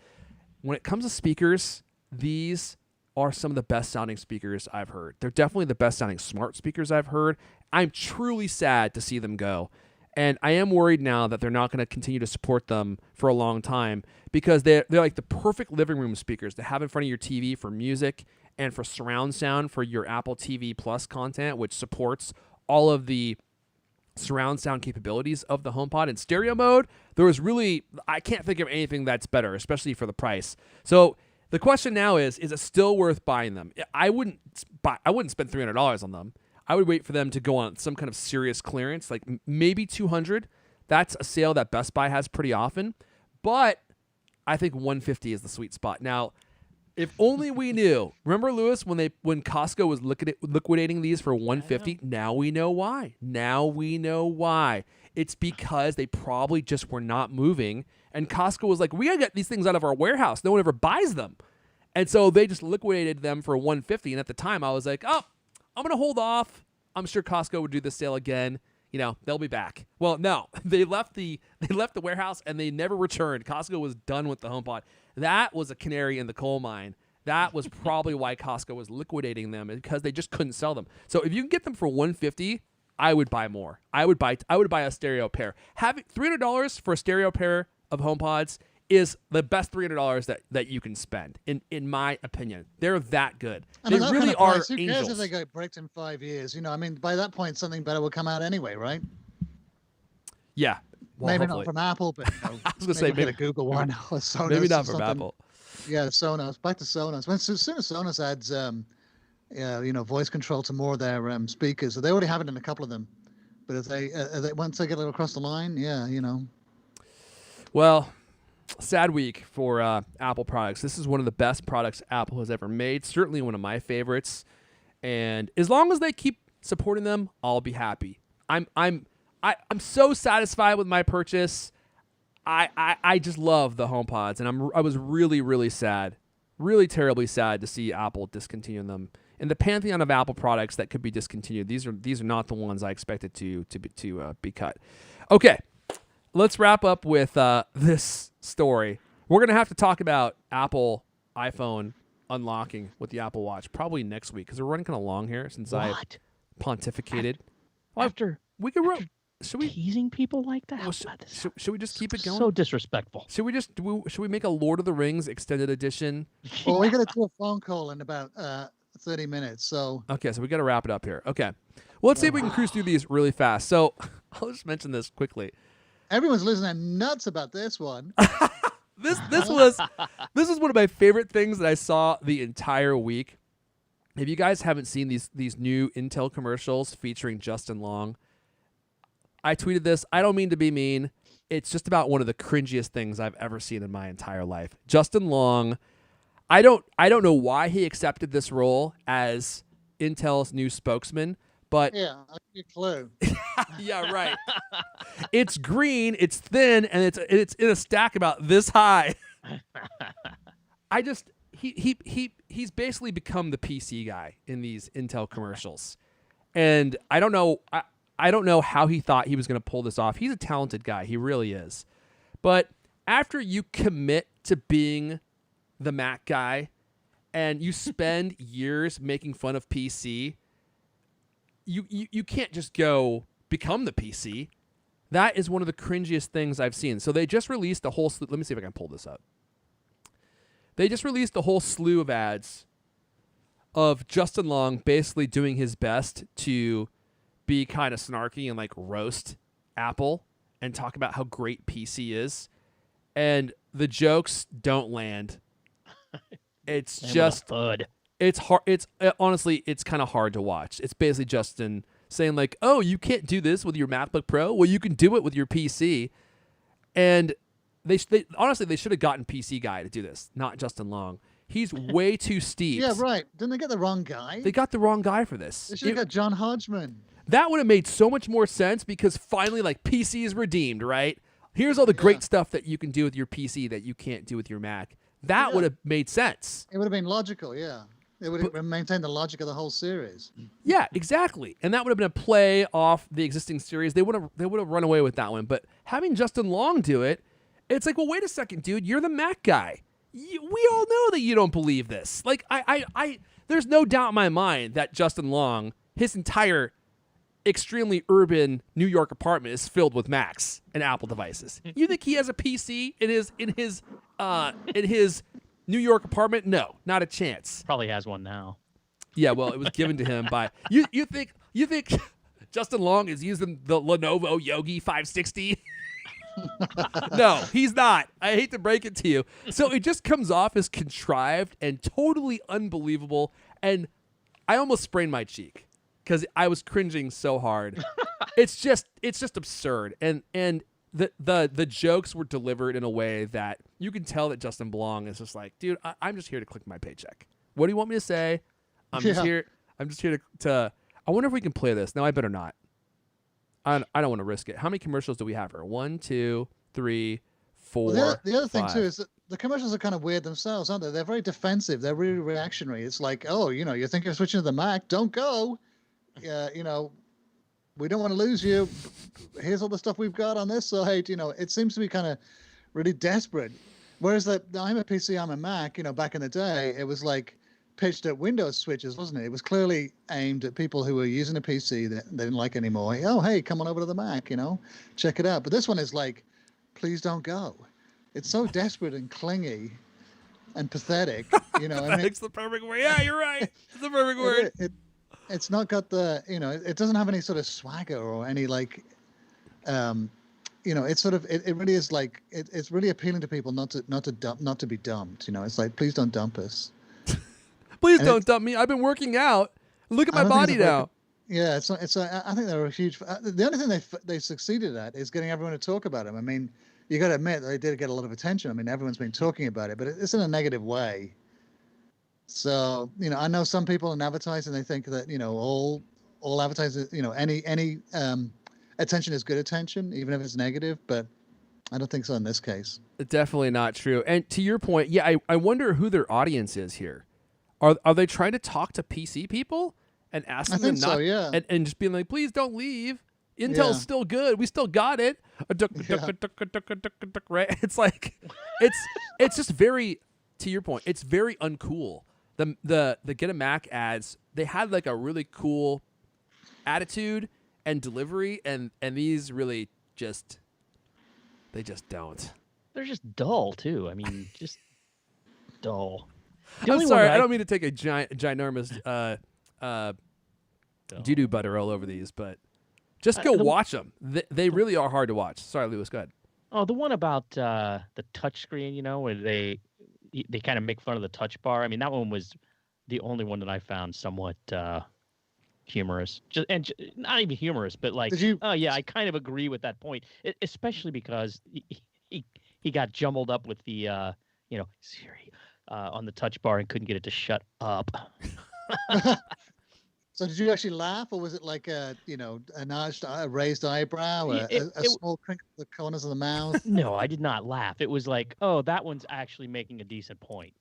when it comes to speakers, these are some of the best sounding speakers I've heard. They're definitely the best sounding smart speakers I've heard. I'm truly sad to see them go. And I am worried now that they're not going to continue to support them for a long time because they're like the perfect living room speakers to have in front of your TV for music and for surround sound for your Apple TV Plus content, which supports all of the surround sound capabilities of the HomePod. In stereo mode, I can't think of anything that's better, especially for the price. So the question now is it still worth buying them? I wouldn't spend $300 on them. I would wait for them to go on some kind of serious clearance, like maybe $200. That's a sale that Best Buy has pretty often. But I think $150 is the sweet spot. Now, if only we knew. Remember, Lewis, when Costco was liquidating these for $150? Now we know why. It's because they probably just were not moving, and Costco was like, we gotta get these things out of our warehouse. No one ever buys them. And so they just liquidated them for $150. And at the time, I was like, oh, I'm gonna hold off. I'm sure Costco would do the sale again. They'll be back. Well, no, they left the warehouse and they never returned. Costco was done with the HomePod. That was a canary in the coal mine. That was probably why Costco was liquidating them, because they just couldn't sell them. So if you can get them for $150, I would buy more. I would buy a stereo pair. Having $300 for a stereo pair of HomePods is the best $300 that you can spend, in my opinion. They're that good. And they that really kind of are price, who cares angels. if they get bricked in 5 years? By that point, something better will come out anyway, right? Yeah. Well, maybe hopefully. not from Apple, but I was going to say maybe a Google one or Sonos. Maybe not or from something. Apple. Yeah, Sonos. Back to Sonos. As soon as Sonos adds, voice control to more of their speakers, so they already have it in a couple of them. But if they once they get it across the line, Well, sad week for Apple products. This is one of the best products Apple has ever made. Certainly one of my favorites. And as long as they keep supporting them, I'll be happy. I'm so satisfied with my purchase. I just love the HomePods, and I was really, really sad, really terribly sad to see Apple discontinue them. In the pantheon of Apple products that could be discontinued, these are not the ones I expected to be cut. Okay, let's wrap up with this story. We're gonna have to talk about Apple iPhone unlocking with the Apple Watch probably next week, because we're running kind of long here since I pontificated. After We could run. Should we teasing people like that? Well, should we just keep it going? So disrespectful. Should we make a Lord of the Rings extended edition? Well, we're going to do a phone call in about 30 minutes. So Okay, so we got to wrap it up here. Okay. Well, let's see if we can cruise through these really fast. So I'll just mention this quickly. everyone's listening nuts about this one. This was one of my favorite things that I saw the entire week. If you guys haven't seen these new Intel commercials featuring Justin Long, I tweeted this. I don't mean to be mean. It's just about one of the cringiest things I've ever seen in my entire life. Justin Long, I don't know why he accepted this role as Intel's new spokesman, but Yeah, I'll give you a clue. yeah, right. It's green, it's thin, and it's in a stack about this high. He's basically become the PC guy in these Intel commercials, and I don't know how he thought he was going to pull this off. He's a talented guy, he really is, but after you commit to being the Mac guy, and you spend years making fun of PC, you can't just go become the PC. That is one of the cringiest things I've seen. So they just released a whole let me see if I can pull this up. They just released a whole slew of ads of Justin Long basically doing his best to be kind of snarky and like roast Apple and talk about how great PC is. And the jokes don't land. It's just thud. It's hard. Honestly, it's kind of hard to watch. It's basically Justin saying like, "Oh, you can't do this with your MacBook Pro. Well, you can do it with your PC." And they honestly they should have gotten PC guy to do this, not Justin Long. He's way too steep. Yeah, right. Didn't they get the wrong guy? They got the wrong guy for this. They should have got John Hodgman. That would have made so much more sense, because finally, like, PC is redeemed, right? Here's all the great stuff that you can do with your PC that you can't do with your Mac. That would have made sense. It would have been logical, yeah. It would have maintained the logic of the whole series. Yeah, exactly. And that would have been a play off the existing series. They would have run away with that one. But having Justin Long do it, it's like, well, wait a second, dude. You're the Mac guy. We all know that you don't believe this. Like, there's no doubt in my mind that Justin Long, his entire extremely urban New York apartment is filled with Macs and Apple devices. You think he has a PC in his New York apartment? No, not a chance. Probably has one now. Yeah, well, it was given to him by you think Justin Long is using the Lenovo Yogi 560. No, he's not. I hate to break it to you. So it just comes off as contrived and totally unbelievable. And I almost sprained my cheek because I was cringing so hard. It's just absurd. And the jokes were delivered in a way that you can tell that Justin Long is just like, dude, I'm just here to collect my paycheck. What do you want me to say? I'm just here to. I wonder if we can play this. No, I better not. I don't want to risk it. How many commercials do we have here? 1, 2, 3, 4. Well, the other thing 5. too is that the commercials are kind of weird themselves, aren't they? They're very defensive. They're really reactionary. It's like, oh, you think you're switching to the Mac? Don't go. We don't want to lose you. Here's all the stuff we've got on this side. It seems to be kind of really desperate. Whereas that I'm a PC, I'm a Mac. Back in the day, it was like pitched at Windows switches, wasn't it? It was clearly aimed at people who were using a PC that they didn't like anymore. Oh, hey, come on over to the Mac, check it out. But this one is like, please don't go. It's so desperate and clingy and pathetic. Pathetic's the perfect word. Yeah, you're right. It's the perfect word. It's not got the, it doesn't have any sort of swagger or any like, it's sort of, it really is like, it's really appealing to people not to be dumped. It's like, please don't dump us. Please don't dump me. I've been working out. Look at my body now. Yeah, I think they're a huge. The only thing they succeeded at is getting everyone to talk about them. I mean, you got to admit they did get a lot of attention. I mean, everyone's been talking about it, but it's in a negative way. So I know some people in advertising, they think that all advertisers, any attention is good attention, even if it's negative. But I don't think so in this case. Definitely not true. And to your point, yeah, I wonder who their audience is here. Are they trying to talk to PC people and ask them not so, yeah. and just being like, please don't leave. Intel's still good. We still got it. Right? It's like it's just very, to your point, it's very uncool. The Get a Mac ads, they had like a really cool attitude and delivery, and these really they just don't. They're just dull too. I mean, just dull. I'm sorry, I don't mean to take a ginormous doo-doo butter all over these, but just go watch them. They really are hard to watch. Sorry, Lewis, go ahead. Oh, the one about the touchscreen, where they kind of make fun of the touch bar. I mean, that one was the only one that I found somewhat humorous. Not even humorous, but like, oh yeah, I kind of agree with that point, especially because he got jumbled up with the Siri on the touch bar and couldn't get it to shut up. So did you actually laugh, or was it like a notched, raised eyebrow, a small crinkle at the corners of the mouth? No, I did not laugh. It was like, oh, that one's actually making a decent point.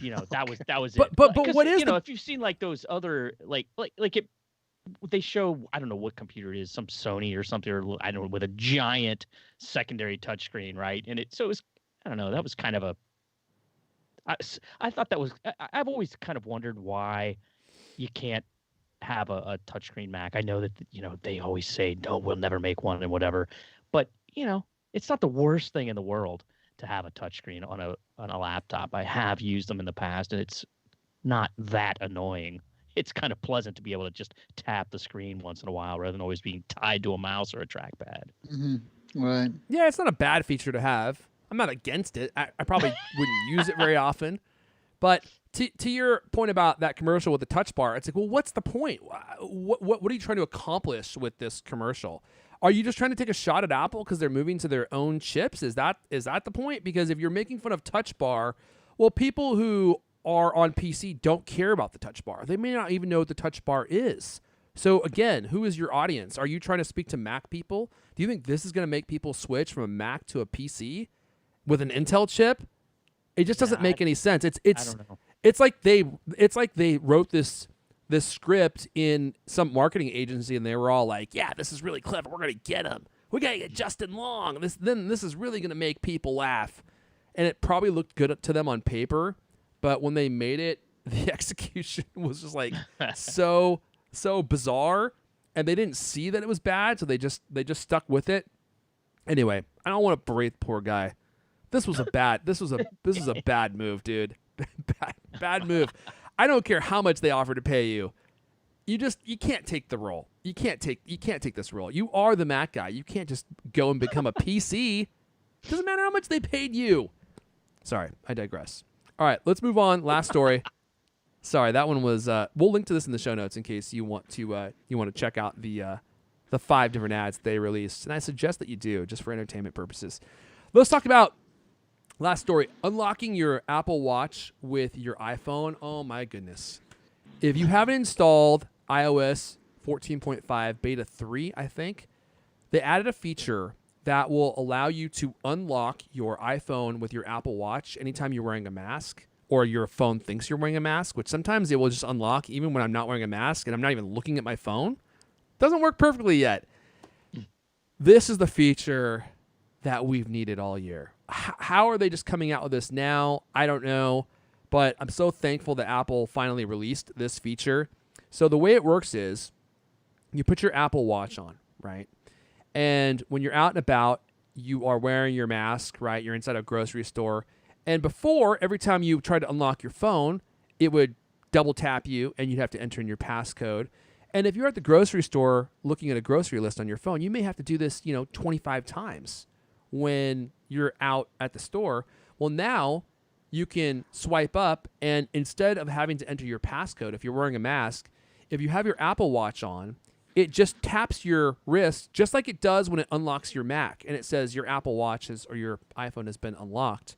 That was it. But what is if you've seen like those other they show, I don't know what computer it is, some Sony or something, or I don't know, with a giant secondary touchscreen, right? And it was, I don't know, that was kind of I thought that was, I've always kind of wondered why you can't have a touchscreen Mac. I know that, they always say, no, we'll never make one and whatever. But, it's not the worst thing in the world to have a touchscreen on a laptop. I have used them in the past, and it's not that annoying. It's kind of pleasant to be able to just tap the screen once in a while rather than always being tied to a mouse or a trackpad. Mm-hmm. Right. Yeah, it's not a bad feature to have. I'm not against it. I probably wouldn't use it very often. But to your point about that commercial with the touch bar, it's like, well, what's the point? What are you trying to accomplish with this commercial? Are you just trying to take a shot at Apple because they're moving to their own chips? Is that the point? Because if you're making fun of touch bar, well, people who are on PC don't care about the touch bar. They may not even know what the touch bar is. So again, who is your audience? Are you trying to speak to Mac people? Do you think this is going to make people switch from a Mac to a PC with an Intel chip? It just doesn't make any sense. I don't know. It's like they wrote this script in some marketing agency, and they were all like, "Yeah, this is really clever. We're gonna get him. We gotta get Justin Long. This is really gonna make people laugh." And it probably looked good to them on paper, but when they made it, the execution was just like so bizarre, and they didn't see that it was bad, so they just stuck with it. Anyway, I don't want to berate the poor guy. This was a bad move, dude. Bad move. I don't care how much they offer to pay you. You can't take the role. you can't take this role. You are the Mac guy. You can't just go and become a PC. Doesn't matter how much they paid you. Sorry, I digress. All right, let's move on. Last story. Sorry, that one was. We'll link to this in the show notes in case you want to check out the 5 different ads they released, and I suggest that you do just for entertainment purposes. Let's talk about last story: unlocking your Apple Watch with your iPhone. Oh my goodness! If you haven't installed iOS 14.5 Beta 3, I think they added a feature that will allow you to unlock your iPhone with your Apple Watch anytime you're wearing a mask, or your phone thinks you're wearing a mask, which sometimes it will just unlock even when I'm not wearing a mask and I'm not even looking at my phone. Doesn't work perfectly yet. This is the feature that we've needed all year. How are they just coming out with this now? I don't know, but I'm so thankful that Apple finally released this feature. So the way it works is you put your Apple Watch on, right? And when you're out and about, you are wearing your mask, right? You're inside a grocery store. And before, every time you tried to unlock your phone, it would double tap you and you'd have to enter in your passcode. And if you're at the grocery store looking at a grocery list on your phone, you may have to do this, 25 times when you're out at the store. Well, now you can swipe up, and instead of having to enter your passcode, if you're wearing a mask, if you have your Apple Watch on, it just taps your wrist just like it does when it unlocks your Mac, and it says your Apple Watch or your iPhone has been unlocked.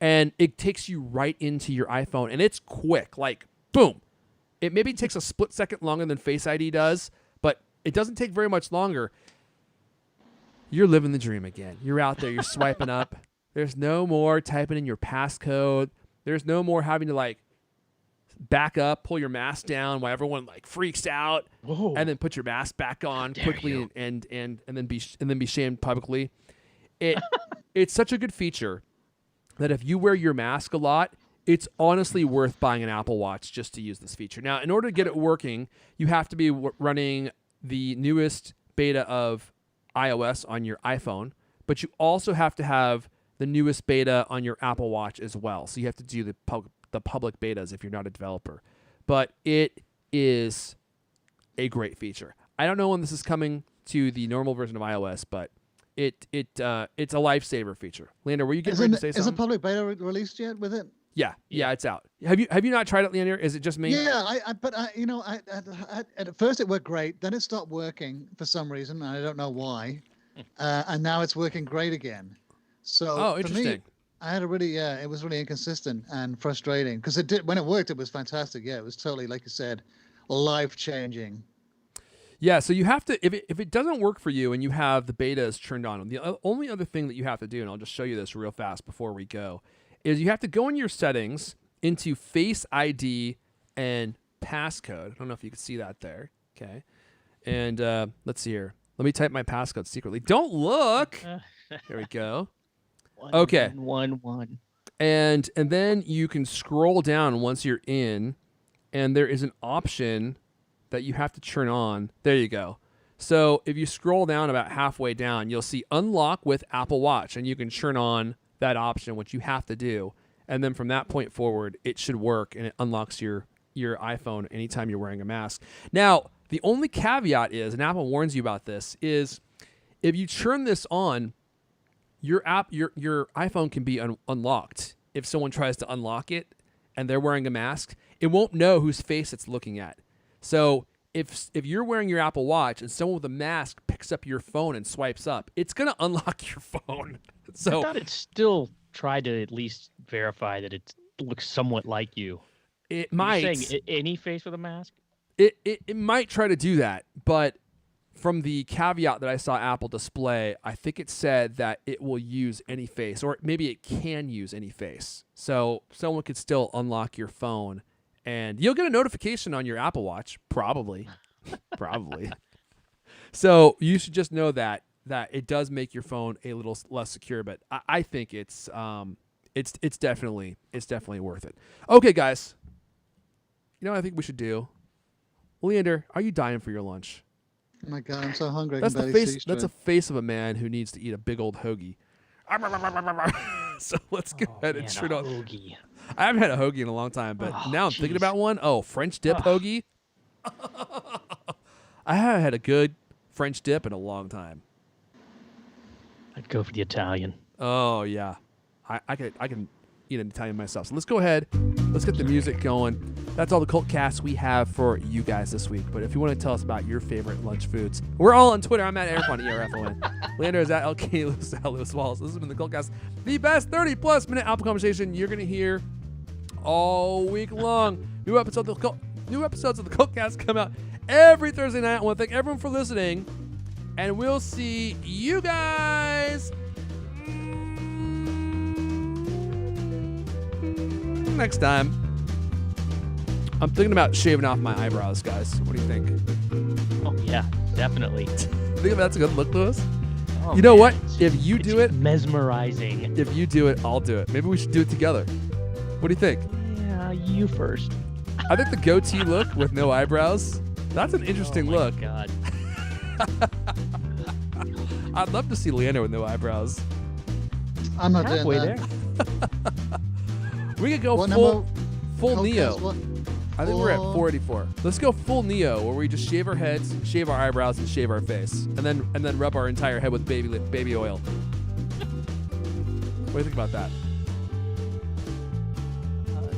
And it takes you right into your iPhone, and it's quick, like boom. It maybe takes a split second longer than Face ID does, but it doesn't take very much longer. You're living the dream again. You're out there, you're swiping up. There's no more typing in your passcode. There's no more having to back up, pull your mask down while everyone freaks out. Whoa. And then put your mask back on quickly and then be shamed publicly. It's such a good feature that if you wear your mask a lot, it's honestly worth buying an Apple Watch just to use this feature. Now, in order to get it working, you have to be running the newest beta of iOS on your iPhone, but you also have to have the newest beta on your Apple Watch as well. So you have to do the public betas if you're not a developer. But it is a great feature. I don't know when this is coming to the normal version of iOS, but it's a lifesaver feature. Leander, were you getting ready to say something? Is a public beta released yet with it? Yeah, it's out. Have you not tried it, Leander? Is it just me? Yeah, at first it worked great. Then it stopped working for some reason, and I don't know why. And now it's working great again. So interesting. For me, I had it was really inconsistent and frustrating because when it worked, it was fantastic. Yeah, it was totally, like you said, life-changing. Yeah, so you have to, if it doesn't work for you and you have the betas turned on, the only other thing that you have to do, and I'll just show you this real fast before we go, is you have to go in your settings into Face ID and passcode. I don't know if you can see that there. Okay. And let's see here. Let me type my passcode secretly. Don't look. There we go. Okay. 111. And then you can scroll down once you're in, and there is an option that you have to turn on. There you go. So if you scroll down about halfway down, you'll see Unlock with Apple Watch, and you can turn on that option, which you have to do. And then from that point forward, it should work, and it unlocks your iPhone anytime you're wearing a mask. Now, the only caveat is, and Apple warns you about this, is if you turn this on, your iPhone can be unlocked. If someone tries to unlock it and they're wearing a mask, it won't know whose face it's looking at. So if you're wearing your Apple Watch and someone with a mask picks up your phone and swipes up, it's going to unlock your phone. So I thought it still tried to at least verify that it looks somewhat like you. It might. You're saying any face with a mask? It might try to do that, but from the caveat that I saw Apple display, I think it said that it will use any face, or maybe it can use any face. So someone could still unlock your phone, and you'll get a notification on your Apple Watch, probably. Probably. So you should just know that it does make your phone a little less secure, but I think it's definitely worth it. Okay, guys. You know what I think we should do? Leander, are you dying for your lunch? Oh my God, I'm so hungry. That's a face of a man who needs to eat a big old hoagie. So let's go ahead and turn on. Hoagie. I haven't had a hoagie in a long time, but now I'm thinking about one. Oh, French dip hoagie. I haven't had a good French dip in a long time. I'd go for the Italian. Oh yeah, I can eat an Italian myself. So let's go ahead. Let's get the music going. That's all the CultCasts we have for you guys this week. But if you want to tell us about your favorite lunch foods, we're all on Twitter. I'm at Erfon, ERFON. Leander is at LK Lewis, at Lewis Wallace. This has been the CultCast, the best 30+ minute Apple conversation you're gonna hear all week long. New episodes of the CultCast come out every Thursday night. I want to thank everyone for listening, and we'll see you guys next time. I'm thinking about shaving off my eyebrows, guys. What do you think? Oh yeah, definitely. Think that's a good look, Lewis? Oh, You know man, what? it's- If you it's do it, mesmerizing. if you do it, I'll do it. Maybe we should do it together. What do you think? Yeah, you first. I think the goatee look with no eyebrows, that's an interesting oh my look. God. I'd love to see Leander with no eyebrows. I'm not Halfway doing there. that. We could go What full number? full Neo. What? I think we're at Full- 484. Let's go full Neo, where we just shave our heads, shave our eyebrows, and shave our face, and then rub our entire head with baby oil. What do you think about that?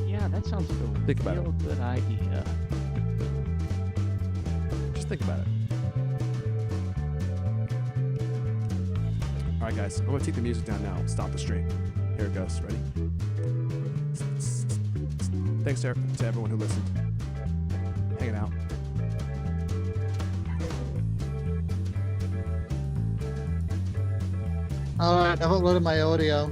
Yeah, that sounds like a Think about real good idea. Just think about it. All right, guys. I'm gonna take the music down now. Stop the stream. Here it goes. Ready? Thanks to everyone who listened. Hanging out. All right, I've uploaded my audio.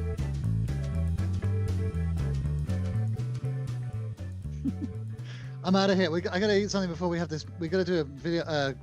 I'm out of here. I gotta eat something before we have this. We gotta do a video.